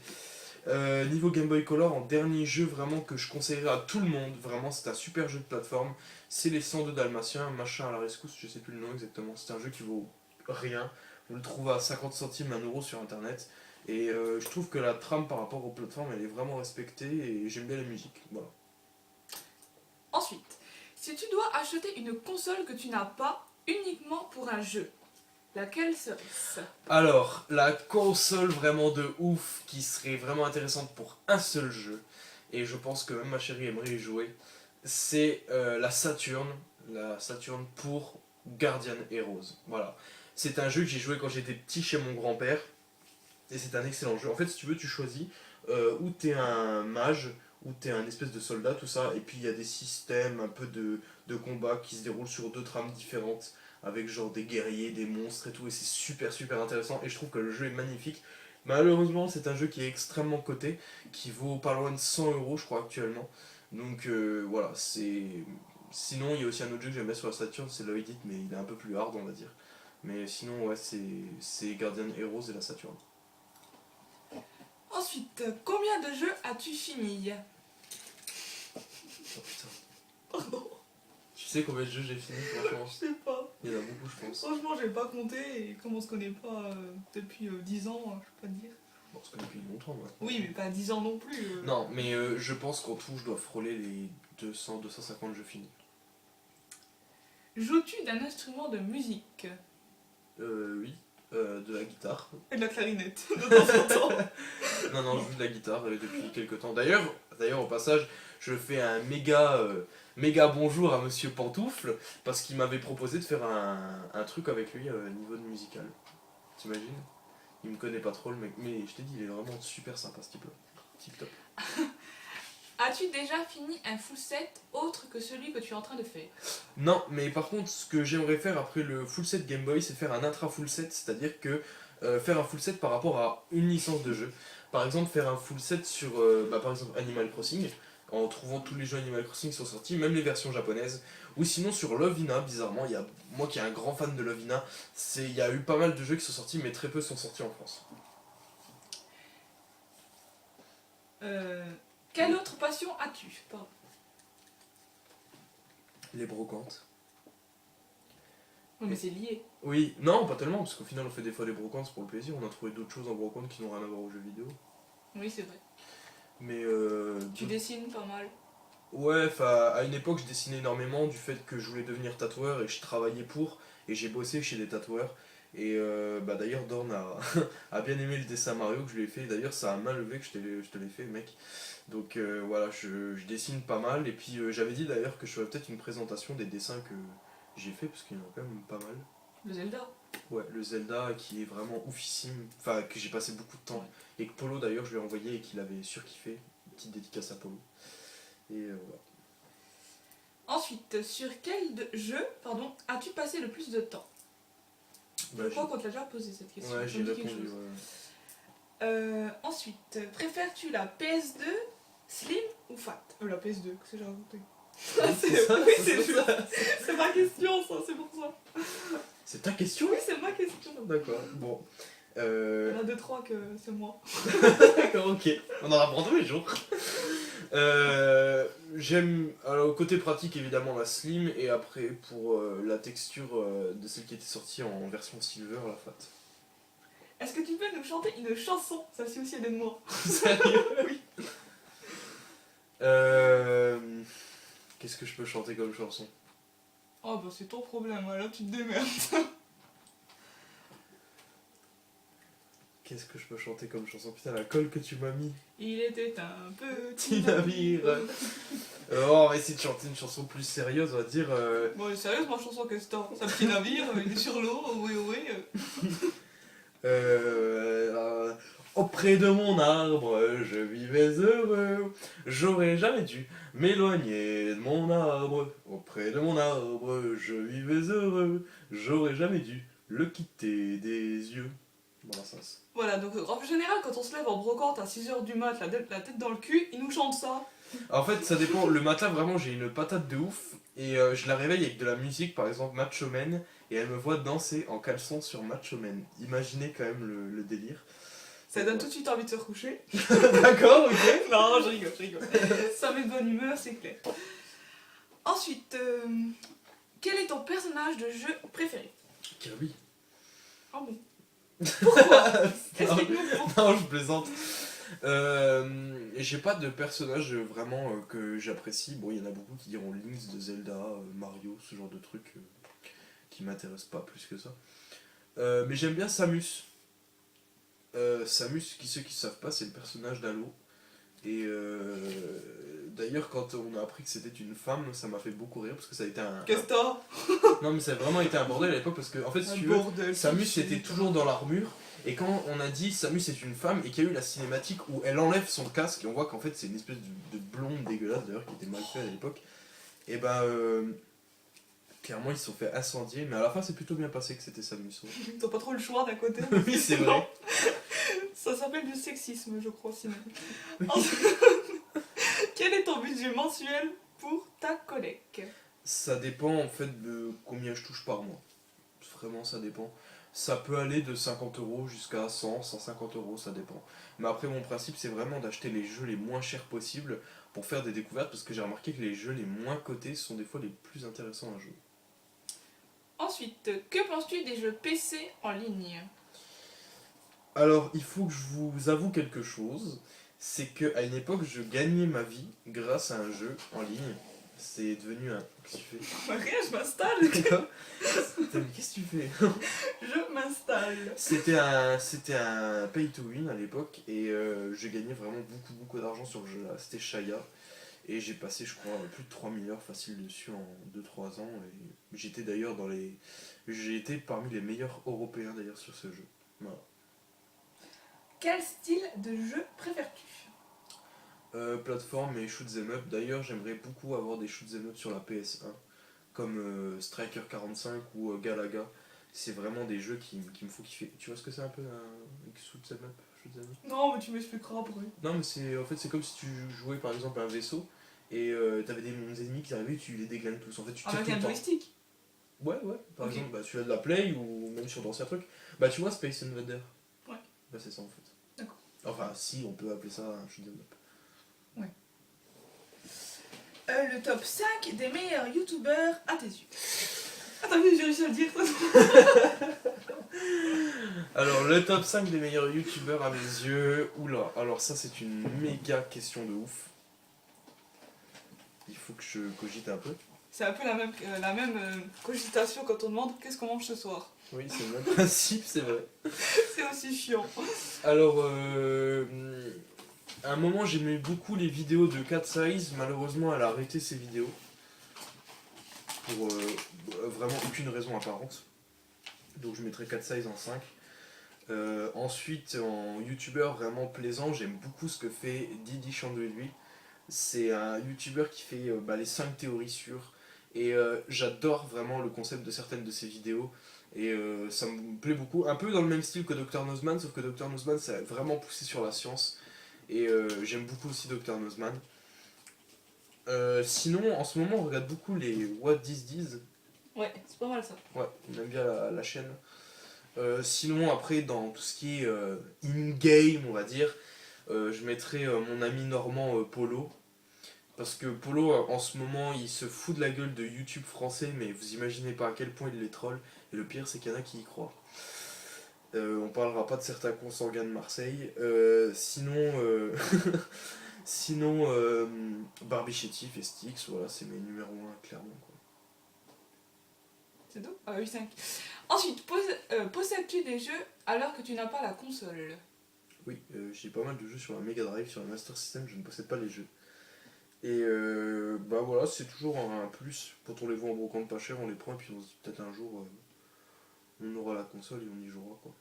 Niveau Game Boy Color, en dernier jeu vraiment que je conseillerais à tout le monde, vraiment c'est un super jeu de plateforme, c'est les 102 Dalmatiens, machin à la rescousse, je sais plus le nom exactement, c'est un jeu qui vaut rien, vous le trouvez à 50 centimes, 1€ sur internet, et je trouve que la trame par rapport aux plateformes elle est vraiment respectée et j'aime bien la musique, voilà. Ensuite, Si tu dois acheter une console que tu n'as pas uniquement pour un jeu, laquelle serait-ce? Alors, la console vraiment de ouf qui serait vraiment intéressante pour un seul jeu, et je pense que même ma chérie aimerait y jouer, c'est la Saturn pour Guardian Heroes. Voilà. C'est un jeu que j'ai joué quand j'étais petit chez mon grand-père, et c'est un excellent jeu. En fait, si tu veux, tu choisis où t'es un mage, où t'es un espèce de soldat, tout ça, et puis il y a des systèmes un peu de combat qui se déroulent sur deux trames différentes, avec genre des guerriers, des monstres et tout, et c'est super super intéressant, et je trouve que le jeu est magnifique. Malheureusement, c'est un jeu qui est extrêmement coté, qui vaut pas loin de 100 € je crois actuellement. Donc voilà, c'est... Sinon, il y a aussi un autre jeu que j'aime bien sur la Saturn, c'est Lloyd It, mais il est un peu plus hard, on va dire. Mais sinon, ouais, c'est Guardian Heroes et la Saturn. Ensuite, combien de jeux as-tu fini? Oh putain. Pardon. Tu sais combien de jeux j'ai fini, franchement? Je sais pas. Il y en a beaucoup, je pense. Franchement, j'ai pas compté et comme on se connaît pas depuis 10 ans, je peux pas te dire. Bon, parce que depuis longtemps, maintenant. Oui, mais pas 10 ans non plus. Non, mais je pense qu'en tout, je dois frôler les 200-250 jeux finis. Joues-tu d'un instrument de musique? Oui. De la guitare. Et de la clarinette, de temps en temps. Non, je joue de la guitare depuis quelques temps. D'ailleurs, au passage, je fais un méga bonjour à Monsieur Pantoufle, parce qu'il m'avait proposé de faire un truc avec lui niveau de musical. T'imagines? Il me connaît pas trop le mec, mais je t'ai dit, il est vraiment super sympa ce type-là. Tip top. As-tu déjà fini un full set autre que celui que tu es en train de faire? Non, mais par contre, ce que j'aimerais faire après le full set Game Boy, c'est faire un intra full set, c'est-à-dire que faire un full set par rapport à une licence de jeu. Par exemple, faire un full set sur, par exemple, Animal Crossing, en trouvant tous les jeux Animal Crossing qui sont sortis, même les versions japonaises. Ou sinon sur Lovina, bizarrement, moi qui est un grand fan de Lovina, il y a eu pas mal de jeux qui sont sortis, mais très peu sont sortis en France. Quelle autre passion as-tu? Pardon. Les brocantes. Oui, mais c'est lié. Oui, non, pas tellement, parce qu'au final on fait des fois des brocantes pour le plaisir, on a trouvé d'autres choses en brocante qui n'ont rien à voir aux jeux vidéo. Oui, c'est vrai. Mais Tu dessines pas mal. ouais, à une époque je dessinais énormément du fait que je voulais devenir tatoueur et je travaillais pour, et j'ai bossé chez des tatoueurs. Et d'ailleurs Dorn a bien aimé le dessin Mario que je lui ai fait, d'ailleurs ça a main levée que je te l'ai fait mec. Donc voilà, je dessine pas mal, et puis j'avais dit d'ailleurs que je ferais peut-être une présentation des dessins que j'ai fait, parce qu'il y en a quand même pas mal. Le Zelda. Ouais, le Zelda qui est vraiment oufissime, enfin que j'ai passé beaucoup de temps, et que Polo d'ailleurs je lui ai envoyé et qu'il avait surkiffé, une petite dédicace à Polo. Et voilà. Ensuite, sur quel jeu as-tu passé le plus de temps? Bah, Je crois qu'on te l'a déjà posé cette question. ouais, Ça j'ai me dit quelque répondu. chose. Ouais. Ensuite, préfères-tu la PS2 Slim ou Fat? La PS2, qu'est-ce que j'ai raconté? C'est ma question, ça, c'est pour ça. C'est ta question? Oui, c'est ma question. D'accord, bon. Il y en a 2-3 que c'est moi. D'accord, ok. On en apprend tous les jours. J'aime, alors côté pratique évidemment la Slim, et après pour la texture de celle qui était sortie en version Silver, la Fat. Est-ce que tu peux nous chanter une chanson? Celle-ci aussi elle est de moi. Sérieux? Oui. Qu'est-ce que je peux chanter comme chanson? Oh bah c'est ton problème, là tu te démerdes. Qu'est-ce que je peux chanter comme chanson? Putain, la colle que tu m'as mis. Il était un Petit petit navire. On va essayer de chanter une chanson plus sérieuse, on va dire. Bon, elle est sérieuse ma chanson, qu'est-ce que t'as? C'est un petit navire, il est sur l'eau, oui. Auprès de mon arbre, je vivais heureux. J'aurais jamais dû m'éloigner de mon arbre. Auprès de mon arbre, je vivais heureux. J'aurais jamais dû le quitter des yeux. Voilà, ça. Voilà, donc en général, quand on se lève en brocante à 6h du mat, la tête dans le cul, il nous chante ça. En fait, ça dépend. Le matin, vraiment, j'ai une patate de ouf. Et je la réveille avec de la musique, par exemple Macho Man. Et elle me voit danser en caleçon sur Macho Man. Imaginez quand même le délire. Ça donne tout de suite envie de se recoucher. D'accord, ok. Non, je rigole. Ça met de bonne humeur, c'est clair. Ensuite, quel est ton personnage de jeu préféré? Kirby. Ah bon? Pourquoi? Non, Explique-nous pourquoi. non, je plaisante. J'ai pas de personnage vraiment que j'apprécie. Bon, il y en a beaucoup qui diront Lynx de Zelda, Mario, ce genre de trucs qui m'intéressent pas plus que ça. Mais j'aime bien Samus. Samus, ceux qui savent pas, c'est le personnage d'Halo. Et d'ailleurs, quand on a appris que c'était une femme, ça m'a fait beaucoup rire parce que ça a été Qu'est-ce que t'as? Non, mais ça a vraiment été un bordel à l'époque parce que, en fait, si Un tu veux, bordel, Samus c'est était chiant. toujours dans l'armure. Et quand on a dit Samus est une femme et qu'il y a eu la cinématique où elle enlève son casque et on voit qu'en fait c'est une espèce de blonde dégueulasse d'ailleurs qui était mal fait à l'époque, et ben clairement ils se sont fait incendier, mais à la fin c'est plutôt bien passé que c'était Samus. Ouais. T'as pas trop le choix d'un côté. Oui, c'est vrai. Ça s'appelle du sexisme, je crois, sinon. Quel est ton budget mensuel pour ta collecte? Ça dépend en fait de combien je touche par mois. Vraiment, ça dépend. Ça peut aller de 50 € jusqu'à 100, 150 €, ça dépend. Mais après, mon principe, c'est vraiment d'acheter les jeux les moins chers possibles pour faire des découvertes parce que j'ai remarqué que les jeux les moins cotés sont des fois les plus intéressants à jouer. Ensuite, que penses-tu des jeux PC en ligne? Alors, il faut que je vous avoue quelque chose, c'est que à une époque, je gagnais ma vie grâce à un jeu en ligne. C'est devenu un... Qu'est-ce que tu fais? Rien, je m'installe. Quoi? Putain, mais qu'est-ce que tu fais? Je m'installe. C'était un pay to win à l'époque et je gagnais vraiment beaucoup d'argent sur le jeu là. C'était Shaya et j'ai passé je crois plus de 3000 heures facile dessus en 2-3 ans et j'étais d'ailleurs dans les... J'ai été parmi les meilleurs européens d'ailleurs sur ce jeu. Voilà. Quel style de jeu préfères-tu? Plateforme et shoot 'em up. D'ailleurs j'aimerais beaucoup avoir des shoot 'em up sur la PS1 comme Striker 45 ou Galaga. C'est vraiment des jeux qui me font kiffer. Tu vois ce que c'est un peu un shoot 'em up, shoot 'em up? Non, mais tu m'expliqueras après. Non, mais c'est en fait c'est comme si tu jouais par exemple à un vaisseau et t'avais des ennemis qui arrivaient, tu les déglingues tous. En fait, tu tires Avec tout un le temps. joystick? Ouais, ouais. Par Ok. exemple, bah, celui-là de la Play ou même sur d'anciens trucs. Bah, tu vois, Space Invader. Ouais. Bah, c'est ça en fait. D'accord. Enfin, si, on peut appeler ça un shoot 'em up. Le top 5 des meilleurs youtubeurs à tes yeux. Ah, t'as vu, j'ai réussi à le dire. Alors, le top 5 des meilleurs youtubeurs à mes yeux. Oula, alors ça, c'est une méga question de ouf. Il faut que je cogite un peu. C'est un peu la même cogitation quand on demande qu'est-ce qu'on mange ce soir. Oui, c'est le même principe, c'est vrai. C'est aussi chiant. Alors, à un moment, j'aimais beaucoup les vidéos de Cat Size. Malheureusement, elle a arrêté ses vidéos. Pour vraiment aucune raison apparente. Donc, je mettrai Cat Size en 5. Ensuite, en youtubeur vraiment plaisant, j'aime beaucoup ce que fait Didi Chandelier. C'est un youtubeur qui fait les 5 théories sûres. Et j'adore vraiment le concept de certaines de ses vidéos. Et ça me plaît beaucoup. Un peu dans le même style que Dr Nozman, sauf que Dr Nozman, c'est vraiment poussé sur la science. Et j'aime beaucoup aussi Dr Nozman. Sinon, en ce moment, on regarde beaucoup les What This Diz. Ouais, c'est pas mal ça. Ouais, on aime bien la chaîne. Sinon, après, dans tout ce qui est in-game, on va dire, je mettrai mon ami normand Polo. Parce que Polo, en ce moment, il se fout de la gueule de YouTube français, mais vous imaginez pas à quel point il les troll. Et le pire, c'est qu'il y en a qui y croient. On parlera pas de certains consanguins de Marseille. Sinon, Barbie Chétif et Styx, voilà, c'est mes numéros 1, clairement. Quoi. C'est tout? Ah oui, 5. Ensuite, possèdes-tu des jeux alors que tu n'as pas la console? Oui, j'ai pas mal de jeux sur la Mega Drive, sur la Master System, je ne possède pas les jeux. Et bah voilà, c'est toujours un plus. Quand on les voit en brocante pas cher, on les prend et puis on se dit peut-être un jour on aura la console et on y jouera quoi.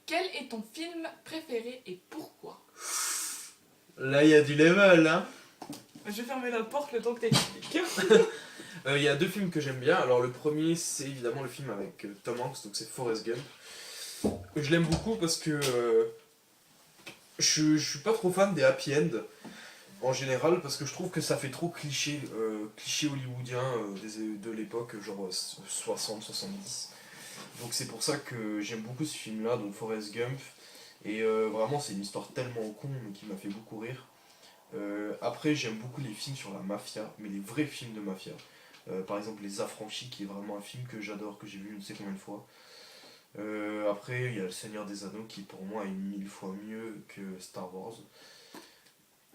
Quel est ton film préféré et pourquoi? Là il y a du level hein. Je vais fermer la porte le temps que t'expliques. Il y a 2 films que j'aime bien. Alors le premier c'est évidemment le film avec Tom Hanks, donc c'est Forrest Gump. Je l'aime beaucoup parce que je suis pas trop fan des happy end en général parce que je trouve que ça fait trop cliché, cliché hollywoodien de l'époque genre 60-70. Donc c'est pour ça que j'aime beaucoup ce film là, donc Forrest Gump. Et vraiment c'est une histoire tellement con mais qui m'a fait beaucoup rire. Après j'aime beaucoup les films sur la mafia, mais les vrais films de mafia. Par exemple Les Affranchis qui est vraiment un film que j'adore, que j'ai vu je ne sais combien de fois. Après, il y a Le Seigneur des Anneaux qui pour moi est 1000 fois mieux que Star Wars.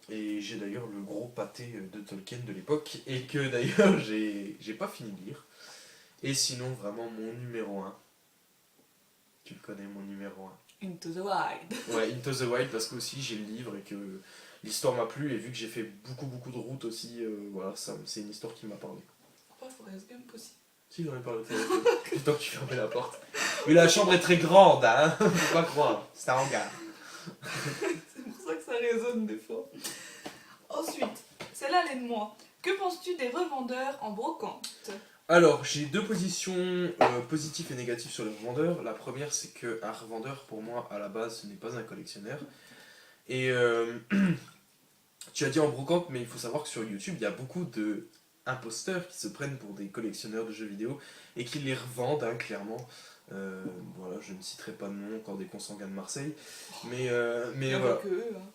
Et j'ai d'ailleurs le gros pâté de Tolkien de l'époque et que d'ailleurs j'ai pas fini de lire. Et sinon, vraiment, mon numéro un. Tu le connais, mon numéro un. Into the Wild. Ouais, Into the Wild, parce que aussi j'ai le livre et que l'histoire m'a plu. Et vu que j'ai fait beaucoup de routes aussi, voilà, c'est une histoire qui m'a parlé. Pas Forrest Gump aussi. Si, j'en ai parlé tout à l'heure. Plutôt que tu fermais la porte. Mais la chambre est très grande, hein. Faut pas croire. C'est un hangar. C'est pour ça que ça résonne des fois. Ensuite, celle-là, elle est de moi. Que penses-tu des revendeurs en brocante? Alors, j'ai deux positions positives et négatives sur les revendeurs. La première, c'est qu'un revendeur, pour moi, à la base, ce n'est pas un collectionneur. Et tu as dit en brocante, mais il faut savoir que sur YouTube, il y a beaucoup de imposteurs qui se prennent pour des collectionneurs de jeux vidéo et qui les revendent, hein, clairement. Voilà, je ne citerai pas de nom, encore des consanguins de Marseille. Mais Il y a voilà. pas que eux. Hein.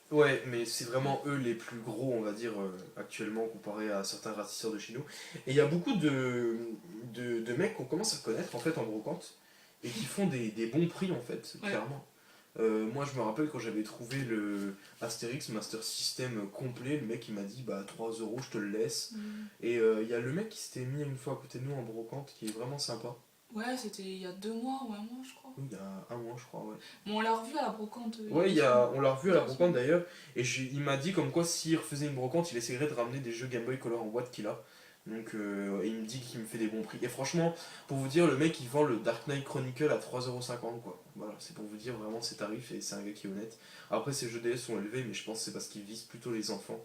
Ouais, mais c'est vraiment eux les plus gros, on va dire, actuellement, comparé à certains ratisseurs de chez nous. Et il y a beaucoup de mecs qu'on commence à connaître, en fait, en brocante, et qui font des bons prix, en fait, Ouais. clairement. Moi, je me rappelle quand j'avais trouvé le Astérix Master System complet, le mec, il m'a dit, bah, 3 € je te le laisse. Et il y a le mec qui s'était mis une fois à côté de nous en brocante, qui est vraiment sympa. Ouais, c'était il y a 2 mois ou un mois, je crois. Oui, il y a un mois, je crois, ouais. Bon, on l'a revu à la brocante. Ouais, on l'a revu à la brocante d'ailleurs, et il m'a dit comme quoi s'il refaisait une brocante, il essaierait de ramener des jeux Game Boy Color en boîte qu'il a. Donc et il me dit qu'il me fait des bons prix. Et franchement, pour vous dire, le mec il vend le Dark Knight Chronicle à 3,50 € quoi. Voilà, c'est pour vous dire vraiment ses tarifs et c'est un gars qui est honnête. Après, ses jeux DS sont élevés, mais je pense que c'est parce qu'il vise plutôt les enfants.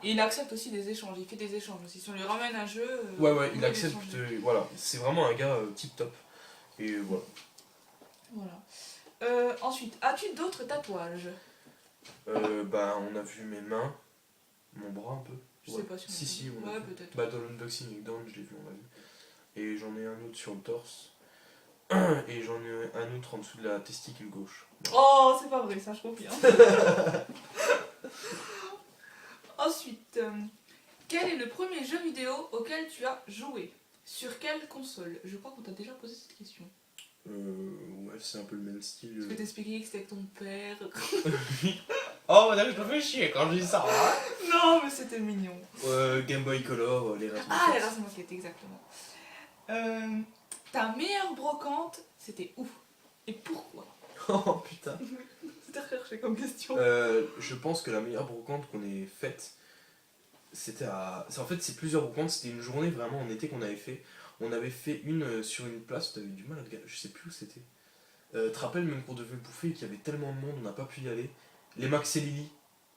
Et il accepte aussi des échanges, il fait des échanges aussi. Si on lui ramène un jeu. Ouais, il peut accepte. l'échanger. Voilà, c'est vraiment un gars tip top. Et voilà. Voilà. Ensuite, as-tu d'autres tatouages? Bah, on a vu mes mains, mon bras un peu. Je Ouais. sais pas si on a Si, vu. on a Ouais, vu. peut-être. Bah, dans l'unboxing avec Dan, je l'ai vu, on l'a vu. Et j'en ai un autre sur le torse. Et j'en ai un autre en dessous de la testicule gauche. Oh, c'est pas vrai, ça je confirme. Ensuite, quel est le premier jeu vidéo auquel tu as joué? Sur quelle console? Je crois qu'on t'a déjà posé cette question. Ouais, c'est un peu le même style. Est-ce que t'expliquais que c'était avec ton père? Oh, madame, je me fais chier quand je dis ça. Hein. Non, mais c'était mignon. Game Boy Color, les Razor Ah, les Moquettes. Razor Moquettes, exactement. Ta meilleure brocante, c'était où? Et pourquoi? Oh putain. C'était recherché comme question. Je pense que la meilleure brocante qu'on ait faite, c'était à. En fait, c'est plusieurs brocantes. C'était une journée vraiment en été qu'on avait fait. On avait fait une sur une place, t'avais du mal à te garer, je sais plus où c'était. Tu te rappelles même qu'on devait bouffer et qu'il y avait tellement de monde, on n'a pas pu y aller. Les Max et Lily,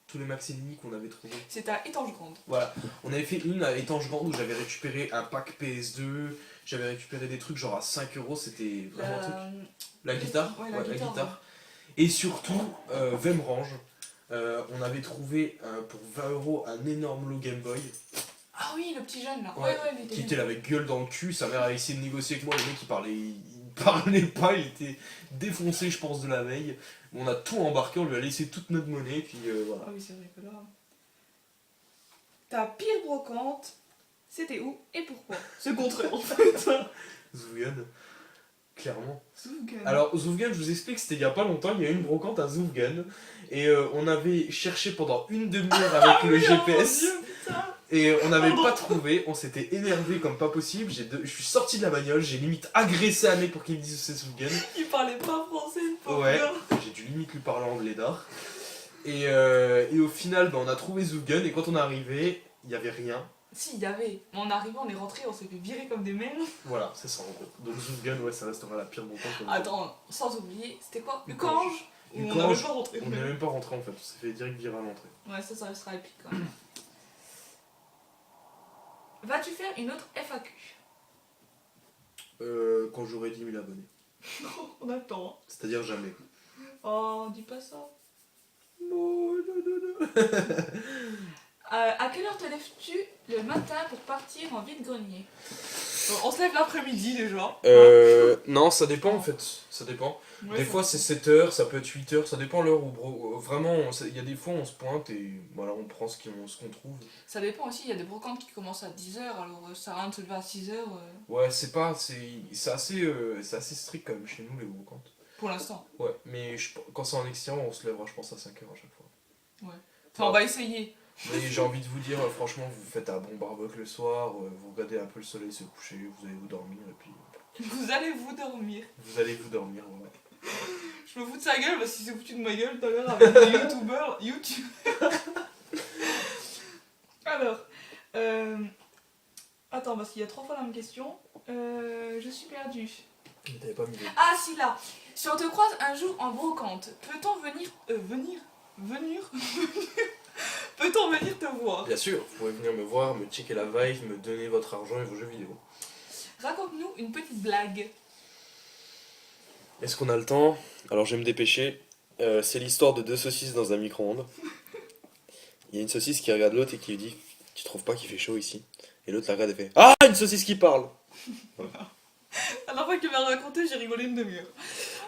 tous les Max et Lily qu'on avait trouvés. C'était à Étange Grande. Voilà, on avait fait une à Étange Grande où j'avais récupéré un pack PS2, j'avais récupéré des trucs genre à 5 €, c'était vraiment un truc. La guitare, Ouais, la guitare. Et surtout, Vemrange, on avait trouvé pour 20 € un énorme lot Game Boy. Ah oui, le petit jeune là. Ouais, il qui était là avec gueule dans le cul, sa mère a essayé de négocier avec moi, le mec il parlait pas, il était défoncé je pense de la veille. On a tout embarqué, on lui a laissé toute notre monnaie, puis voilà. Ah oui, c'est vrai que là. Ta pire brocante, c'était où et pourquoi? C'est le contraire en fait. Zoufgan, clairement. Zoufgan. Alors Zoufgan, je vous explique, c'était il y a pas longtemps, il y a eu une brocante à Zoufgan, et on avait cherché pendant une demi-heure avec le GPS. Mon Dieu, putain. Et on n'avait pas trouvé, on s'était énervé comme pas possible. Je suis sorti de la bagnole, j'ai limite agressé un mec pour qu'il me dise que c'est Zoufgan. Il parlait pas français, le pauvre Ouais, gars. j'ai dû limite lui parler en blédard. Et au final, on a trouvé Zoufgan et quand on est arrivé, il n'y avait rien. Si, il y avait. Mais en arrivant, on est rentré, on s'est fait virer comme des merdes. Voilà, c'est ça en gros. Donc Zoufgan, ouais, ça restera la pire brocante. Attends, sans oublier, c'était quoi? Ucange. Ucange. Où on Ucange, n'avait pas rentré. On n'est même pas rentré en fait, on s'est fait direct virer à l'entrée. Ouais, ça restera épique quand même. Vas-tu faire une autre FAQ? Quand j'aurai 10 000 abonnés. On attend. C'est-à-dire jamais. Oh, dis pas ça. Non. À quelle heure te lèves-tu le matin pour partir en vide-grenier? On se lève l'après-midi déjà. Non, ça dépend en fait. Ça dépend. Ouais, Des ça fois dépend. c'est 7 heures, ça peut être 8 heures, ça dépend l'heure où vraiment, il y a des fois on se pointe et voilà, on prend ce qu'on trouve. Ça dépend aussi, il y a des brocantes qui commencent à 10h, alors ça rien de se lever à 6h Ouais, c'est assez strict quand même chez nous les brocantes. pour l'instant. Ouais, mais quand c'est en extérieur, on se lèvera je pense à 5 heures à chaque fois. Ouais. Enfin, on va essayer. Mais j'ai envie de vous dire, franchement, vous faites un bon barbecue le soir, vous regardez un peu le soleil se coucher, vous allez vous dormir et puis Vous allez vous dormir. vous allez vous dormir, voilà. Je me fous de sa gueule parce qu'il s'est foutu de ma gueule tout à l'heure avec des youtubeurs. Alors, attends, parce qu'il y a 3 fois la même question. Je suis perdue. Mais t'avais pas mis Ah, si, là. Si on te croise un jour en brocante, peut-on venir. Peut-on venir te voir? Bien sûr, vous pouvez venir me voir, me checker la vibe, me donner votre argent et vos jeux vidéo. Raconte-nous une petite blague. Est-ce qu'on a le temps? Alors je vais me dépêcher. C'est l'histoire de 2 saucisses dans un micro-ondes. Il y a une saucisse qui regarde l'autre et qui lui dit: Tu trouves pas qu'il fait chaud ici? Et l'autre la regarde et fait: Ah, une saucisse qui parle! À la fois qu'il m'a raconté, j'ai rigolé une demi-heure.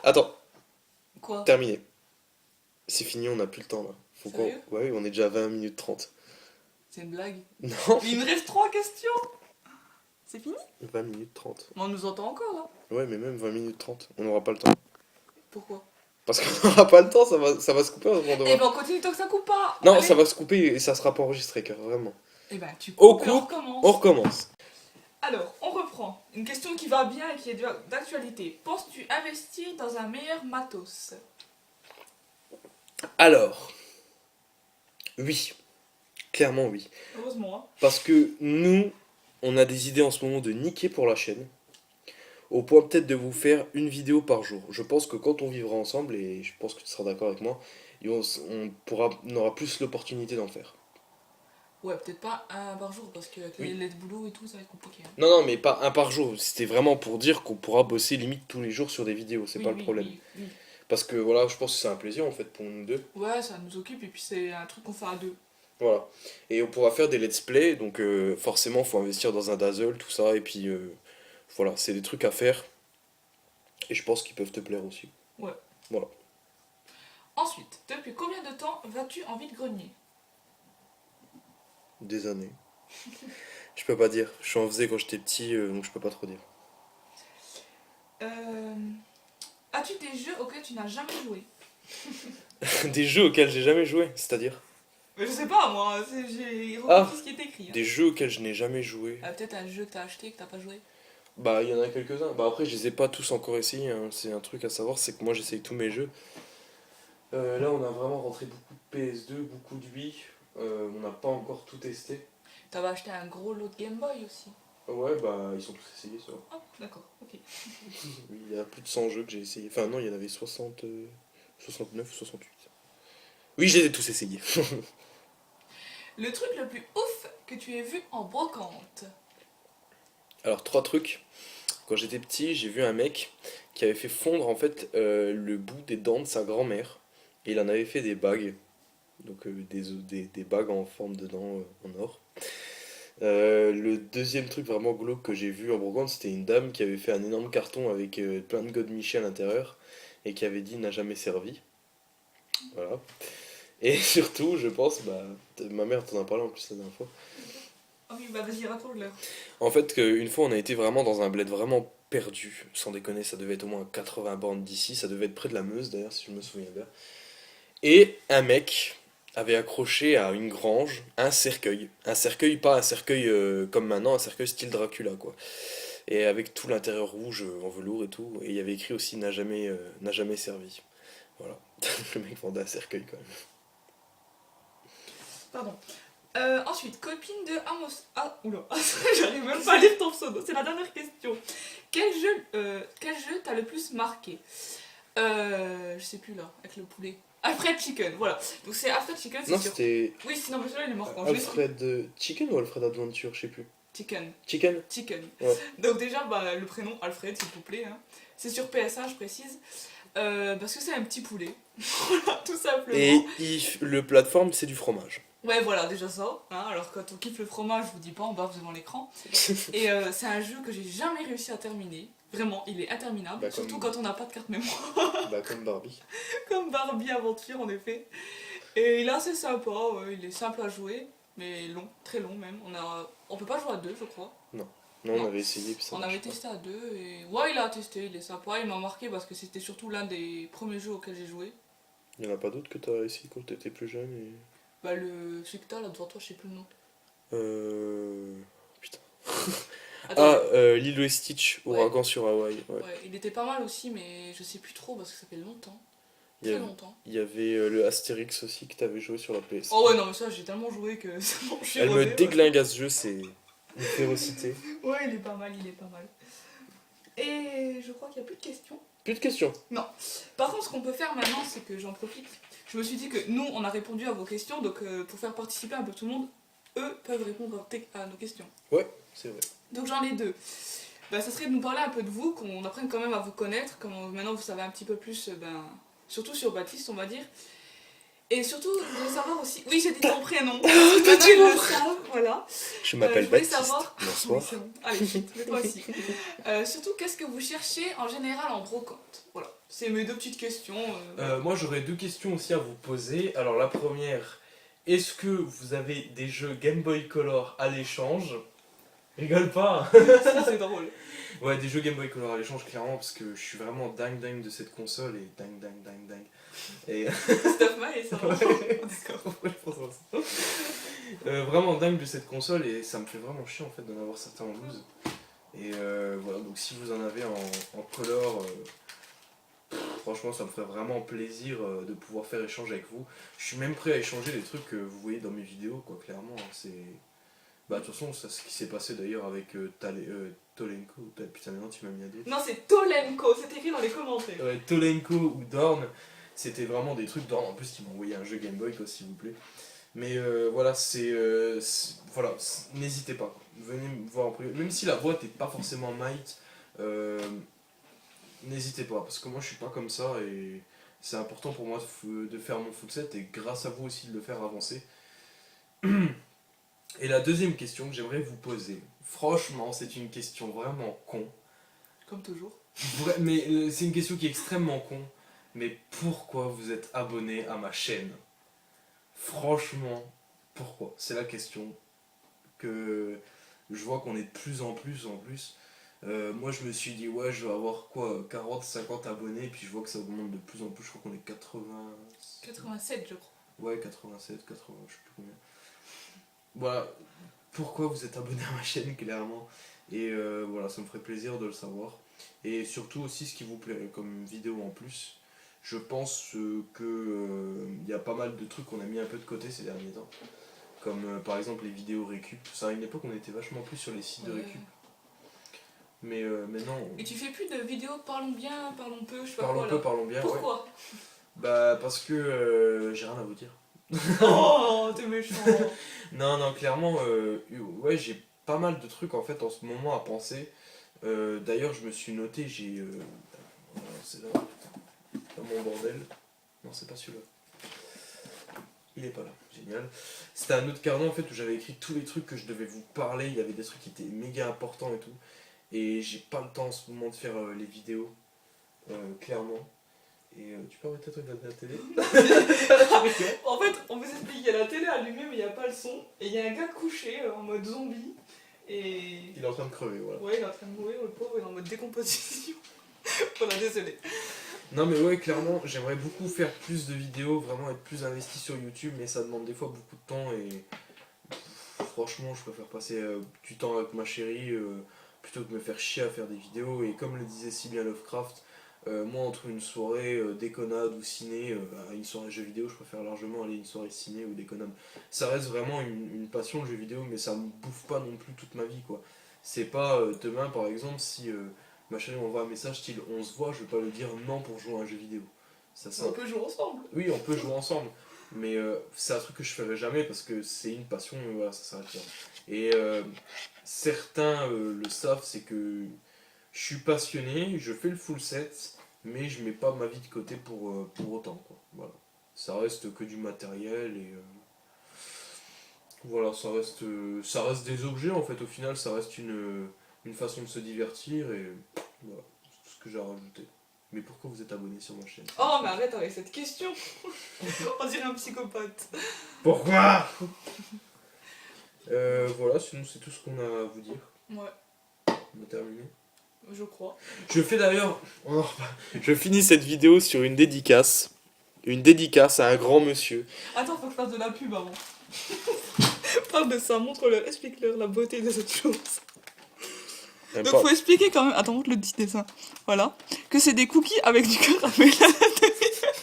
Attends, Quoi? terminé. C'est fini, on n'a plus le temps là. Sérieux? Ouais, on est déjà à 20 minutes 30. C'est une blague. Non, Mais il me reste 3 questions. C'est fini? 20 minutes 30. Mais on nous entend encore là. Ouais, mais même 20 minutes 30, on n'aura pas le temps. Pourquoi? Parce qu'on n'aura pas le temps, ça va se couper avant de Eh ben on continue tant que ça coupe pas. Non, Allez. ça va se couper et ça sera pas enregistré, car vraiment. Eh ben tu Au coupes et on coupe, recommence. On recommence. Alors, on reprend. Une question qui va bien et qui est d'actualité. Penses-tu investir dans un meilleur matos? Alors, oui, clairement oui. Heureusement. Hein. Parce que nous, on a des idées en ce moment de niquer pour la chaîne, au point peut-être de vous faire une vidéo par jour. Je pense que quand on vivra ensemble, et je pense que tu seras d'accord avec moi, on aura plus l'opportunité d'en faire. Ouais, peut-être pas un par jour parce que avec Oui. les boulot et tout, ça va être compliqué. Hein. Non, mais pas un par jour. C'était vraiment pour dire qu'on pourra bosser limite tous les jours sur des vidéos, c'est Oui, pas le oui, problème. oui. Parce que voilà, je pense que c'est un plaisir en fait pour nous deux. Ouais, ça nous occupe et puis c'est un truc qu'on fait à deux. Voilà. Et on pourra faire des let's play, donc forcément faut investir dans un Dazzle, tout ça, et puis voilà, c'est des trucs à faire. Et je pense qu'ils peuvent te plaire aussi. Ouais. Voilà. Ensuite, depuis combien de temps vas-tu en vide-grenier? Des années. Je peux pas dire. Je en faisais quand j'étais petit, donc je peux pas trop dire. As-tu des jeux auxquels tu n'as jamais joué? Des jeux auxquels j'ai jamais joué, c'est-à-dire Mais je sais pas moi, j'ai Ah. repris ce qui est écrit. Hein. des jeux auxquels je n'ai jamais joué. Peut-être un jeu que t'as acheté que t'as pas joué. Bah, il y en a quelques-uns. Bah, après, je les ai pas tous encore essayés. Hein. C'est un truc à savoir, c'est que moi j'essaye tous mes jeux. Là, on a vraiment rentré beaucoup de PS2, beaucoup de Wii. On n'a pas encore tout testé. T'avais acheté un gros lot de Game Boy aussi. Ouais, bah, ils sont tous essayés, ça. Ah, d'accord, ok. Oui, il y a plus de 100 jeux que j'ai essayé. Enfin, non, il y en avait 60, 69 ou 68. Oui, je les ai tous essayés. Le truc le plus ouf que tu aies vu en brocante? Alors, 3 trucs. Quand j'étais petit, j'ai vu un mec qui avait fait fondre en fait le bout des dents de sa grand-mère. Et il en avait fait des bagues. Donc, des bagues en forme de dents en or. Le deuxième truc vraiment glauque que j'ai vu en brocante, c'était une dame qui avait fait un énorme carton avec plein de godemichés à l'intérieur et qui avait dit n'a jamais servi. Voilà. Et surtout, je pense, bah, ma mère t'en a parlé en plus la dernière fois. Ah oui, bah vas-y, raconte-le. En fait, une fois, on a été vraiment dans un bled vraiment perdu. Sans déconner, ça devait être au moins 80 bornes d'ici. Ça devait être près de la Meuse d'ailleurs, si je me souviens bien. Et un mec avait accroché à une grange un cercueil. Un cercueil, pas un cercueil comme maintenant, un cercueil style Dracula, quoi. Et avec tout l'intérieur rouge en velours et tout. Et il y avait écrit aussi n'a jamais servi. Voilà. Le mec vendait un cercueil quand même. Pardon. Ensuite, copine de Amos. Ah, oula, j'arrive même pas à lire ton pseudo, c'est la dernière question. Quel jeu t'a le plus marqué? Je sais plus là, avec le poulet. Alfred Chicken, voilà. Donc c'est Alfred Chicken, c'est Non, sûr. c'était Oui, sinon, mais celui-là il est marquant. Je l'ai su. Alfred Chicken ou Alfred Adventure, je sais plus. Chicken. Chicken? Chicken. Ouais. Donc déjà, bah, le prénom Alfred, s'il vous plaît. Hein. C'est sur PS1, je précise. Parce que c'est un petit poulet. Voilà, tout simplement. Et le plateforme, c'est du fromage. Ouais, voilà, déjà ça. Hein, alors quand on kiffe le fromage, je vous dis pas, on bave devant l'écran. Et c'est un jeu que j'ai jamais réussi à terminer. Vraiment, il est interminable. Bah, Surtout comme... quand on n'a pas de carte mémoire. bah, comme Barbie. Comme Barbie Aventure, en effet. Et il est assez sympa, ouais, il est simple à jouer, mais long, très long même. On peut pas jouer à deux, je crois. Non, Non. on avait essayé, puis ça On marche avait pas. testé à deux, et ouais, il a testé, il est sympa. Il m'a marqué parce que c'était surtout l'un des premiers jeux auxquels j'ai joué. Il y en a pas d'autres que t'as essayé quand t'étais plus jeune et... Bah, celui que t'as là devant toi, je sais plus le nom. Putain. Attends, Lilo et Stitch, Ouais. Ouragan sur Hawaï. Ouais. ouais, il était pas mal aussi, mais je sais plus trop parce que ça fait longtemps. Il y Très avait, longtemps. il y avait le Astérix aussi que t'avais joué sur la PS. Oh ouais, non, mais ça, j'ai tellement joué que c'est bon, je suis Elle me rodée, ouais. déglingue à ce jeu, c'est une férocité. Ouais, il est pas mal, il est pas mal. Et je crois qu'il n'y a plus de questions. Plus de questions. Par contre, ce qu'on peut faire maintenant, c'est que j'en profite. Je me suis dit que nous, on a répondu à vos questions, donc pour faire participer un peu tout le monde, eux peuvent répondre à nos questions. Ouais, c'est vrai. Donc j'en ai deux. Bah, ça serait de nous parler un peu de vous, qu'on apprenne quand même à vous connaître, comme maintenant vous savez un petit peu plus, surtout sur Baptiste, on va dire. Et surtout, de savoir aussi... Oui, j'ai dit ton prénom. Maintenant, ils le savent, voilà. Je m'appelle je voulais Baptiste. savoir... Bonsoir. Oui, c'est bon. Allez, mais toi aussi. Surtout, qu'est-ce que vous cherchez en général en brocante? Voilà, c'est mes deux petites questions. Moi j'aurais deux questions aussi à vous poser. Alors la première, est-ce que vous avez des jeux Game Boy Color à l'échange? Rigole pas hein. Ça, c'est drôle. Ouais, des jeux Game Boy Color à l'échange clairement parce que je suis vraiment dingue de cette console et dingue. Et Stuff mal et ça va. ouais, d'accord, ouais, je pense à ça. Vraiment dingue de cette console et ça me fait vraiment chier en fait d'en avoir certains en loose. Et voilà, donc si vous en avez en color, franchement ça me ferait vraiment plaisir de pouvoir faire échange avec vous. Je suis même prêt à échanger les trucs que vous voyez dans mes vidéos, quoi, clairement. Hein, c'est... Bah de toute façon, c'est ce qui s'est passé d'ailleurs avec Tolenko. Putain, maintenant tu m'as mis à dire. Non, c'est Tolenko, c'est écrit dans les commentaires. Ouais, Tolenko ou Dorn, c'était vraiment des trucs. Dorn en plus qui m'ont envoyé un jeu Game Boy, quoi, s'il vous plaît. Mais voilà, voilà, n'hésitez pas, venez me voir en privé. Même si la boîte n'est pas forcément might, n'hésitez pas, parce que moi je suis pas comme ça et c'est important pour moi de faire mon full-set et grâce à vous aussi de le faire avancer. Et la deuxième question que j'aimerais vous poser, franchement c'est une question vraiment con, Comme toujours. mais c'est une question qui est extrêmement con, mais pourquoi vous êtes abonné à ma chaîne? Franchement, pourquoi? C'est la question que je vois qu'on est de plus en plus en plus. Moi je me suis dit ouais je vais avoir quoi 40, 50 abonnés et puis je vois que ça augmente de plus en plus, je crois qu'on est 80... 87, je crois. Ouais 87, 80, je sais plus combien. Voilà, pourquoi vous êtes abonné à ma chaîne clairement. Et voilà, ça me ferait plaisir de le savoir. Et surtout aussi ce qui vous plairait comme vidéo en plus. Je pense que y a pas mal de trucs qu'on a mis un peu de côté ces derniers temps. Comme par exemple les vidéos récup. Ça à une époque on était vachement plus sur les sites de Ouais. récup. Mais maintenant, Et tu fais plus de vidéos parlons bien, parlons peu, je sais pas parlons quoi peu, là. parlons bien. Ouais. Pourquoi? Bah parce que j'ai rien à vous dire. Oh, t'es méchant. Non, clairement, ouais, j'ai pas mal de trucs en fait en ce moment à penser. D'ailleurs, je me suis noté, c'est là, dans mon bordel. Non, c'est pas celui-là. Il est pas là, génial. C'était un autre carnet en fait où j'avais écrit tous les trucs que je devais vous parler. Il y avait des trucs qui étaient méga importants et tout. Et j'ai pas le temps en ce moment de faire les vidéos, clairement. Et tu peux arrêter de regarder la télé? En fait, on vous explique, il y a la télé allumée mais il n'y a pas le son. Et il y a un gars couché en mode zombie. Et... Il est en train de crever, voilà. Ouais, il est en train de mourir, le pauvre, il est en mode décomposition. Voilà, désolé. Non mais ouais, clairement, j'aimerais beaucoup faire plus de vidéos, vraiment être plus investi sur YouTube, mais ça demande des fois beaucoup de temps et franchement, je préfère passer du temps avec ma chérie plutôt que me faire chier à faire des vidéos. Et comme le disait si bien Lovecraft, moi entre une soirée déconnade ou ciné à une soirée jeux vidéo, je préfère largement aller à une soirée ciné ou déconnade. Ça reste vraiment une passion le jeu vidéo, mais ça me bouffe pas non plus toute ma vie quoi. C'est pas demain par exemple si ma chérie m'envoie un message style on se voit, je vais pas lui dire non pour jouer à un jeu vidéo. Ça, On peut jouer ensemble. oui, on peut jouer ensemble, mais c'est un truc que je ferai jamais parce que c'est une passion et voilà, ça s'arrête là. Et certains le savent, c'est que je suis passionné, je fais le full set, mais je mets pas ma vie de côté pour autant, quoi. Voilà. Ça reste que du matériel et Voilà, ça reste des objets en fait, au final, ça reste une façon de se divertir et voilà, c'est tout ce que j'ai à rajouter. Mais pourquoi vous êtes abonné sur ma chaîne? Oh, mais arrête avec cette question. On dirait un psychopathe. Pourquoi? Voilà, sinon c'est tout ce qu'on a à vous dire. Ouais, On a terminé. je crois. Je fais d'ailleurs... Oh, Je finis cette vidéo sur une dédicace. Une dédicace à un grand monsieur. Attends, faut que je fasse de la pub avant. Parle de ça, montre-leur, explique-leur la beauté de cette chose. Même Donc pas. faut expliquer quand même, attends, montre le petit dessin. Voilà. Que c'est des cookies avec du caramel à l'intérieur.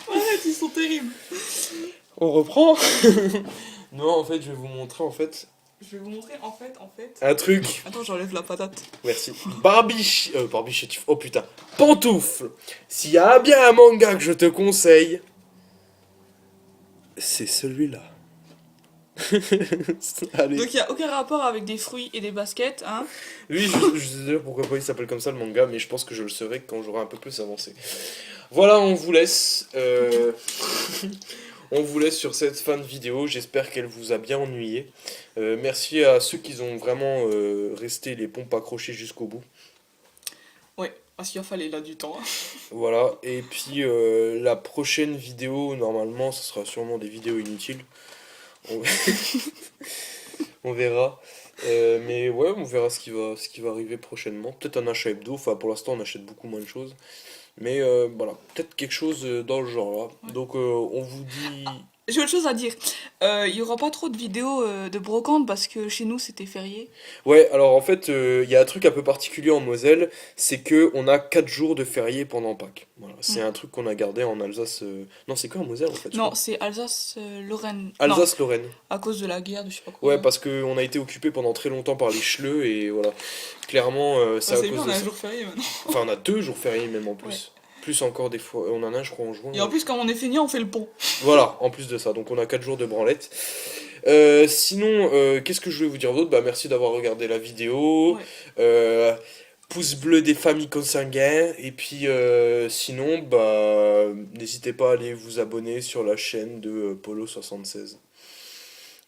Arrête, ils sont terribles. On reprend. Non, en fait, je vais vous montrer en fait Je vais vous montrer en fait. un truc. Attends, j'enlève la patate. Merci. Barbie chétif. Oh putain. Pantoufle. S'il y a bien un manga que je te conseille, c'est celui-là. Allez. Donc il n'y a aucun rapport avec des fruits et des baskets, hein. Oui, je sais pas pourquoi pas il s'appelle comme ça le manga, mais je pense que je le saurai quand j'aurai un peu plus avancé. Voilà, on vous laisse. On vous laisse sur cette fin de vidéo. J'espère qu'elle vous a bien ennuyé. Merci à ceux qui ont vraiment resté les pompes accrochées jusqu'au bout. Ouais, parce qu'il en fallait là du temps. Voilà, et puis la prochaine vidéo, normalement, ce sera sûrement des vidéos inutiles. On, on verra. Mais ouais, on verra ce qui va arriver prochainement. Peut-être un achat hebdo, enfin pour l'instant on achète beaucoup moins de choses. Mais voilà, peut-être quelque chose dans le genre là. Ouais. Donc on vous dit... J'ai autre chose à dire. Il y aura pas trop de vidéos de brocante parce que chez nous c'était férié. Ouais, alors en fait, il y a un truc un peu particulier en Moselle, c'est que on a 4 jours de férié pendant Pâques. Voilà, c'est un truc qu'on a gardé en Alsace. Non, c'est quoi en Moselle en fait? je Non, crois c'est Alsace-Lorraine. Alsace-Lorraine. À cause de la guerre, de je sais pas quoi. Ouais, parce qu'on a été occupé pendant très longtemps par les Schleux et voilà. Clairement, c'est à c'est bien, cause on de a un ça. jour férié maintenant. Enfin, on a 2 jours fériés même en plus. Ouais. Plus encore des fois. On en a un, je crois, en juin. Et en plus, comme on est feignant, on fait le pont. Voilà, en plus de ça. Donc on a 4 jours de branlette. Sinon, qu'est-ce que je voulais vous dire d'autre? Bah, merci d'avoir regardé la vidéo. Ouais. Pouce bleu des familles consanguins. Et puis, sinon, bah, n'hésitez pas à aller vous abonner sur la chaîne de Polo76.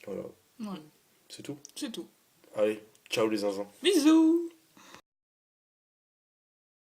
Voilà. Ouais, C'est tout. c'est tout. Allez, ciao les zinzins. Bisous.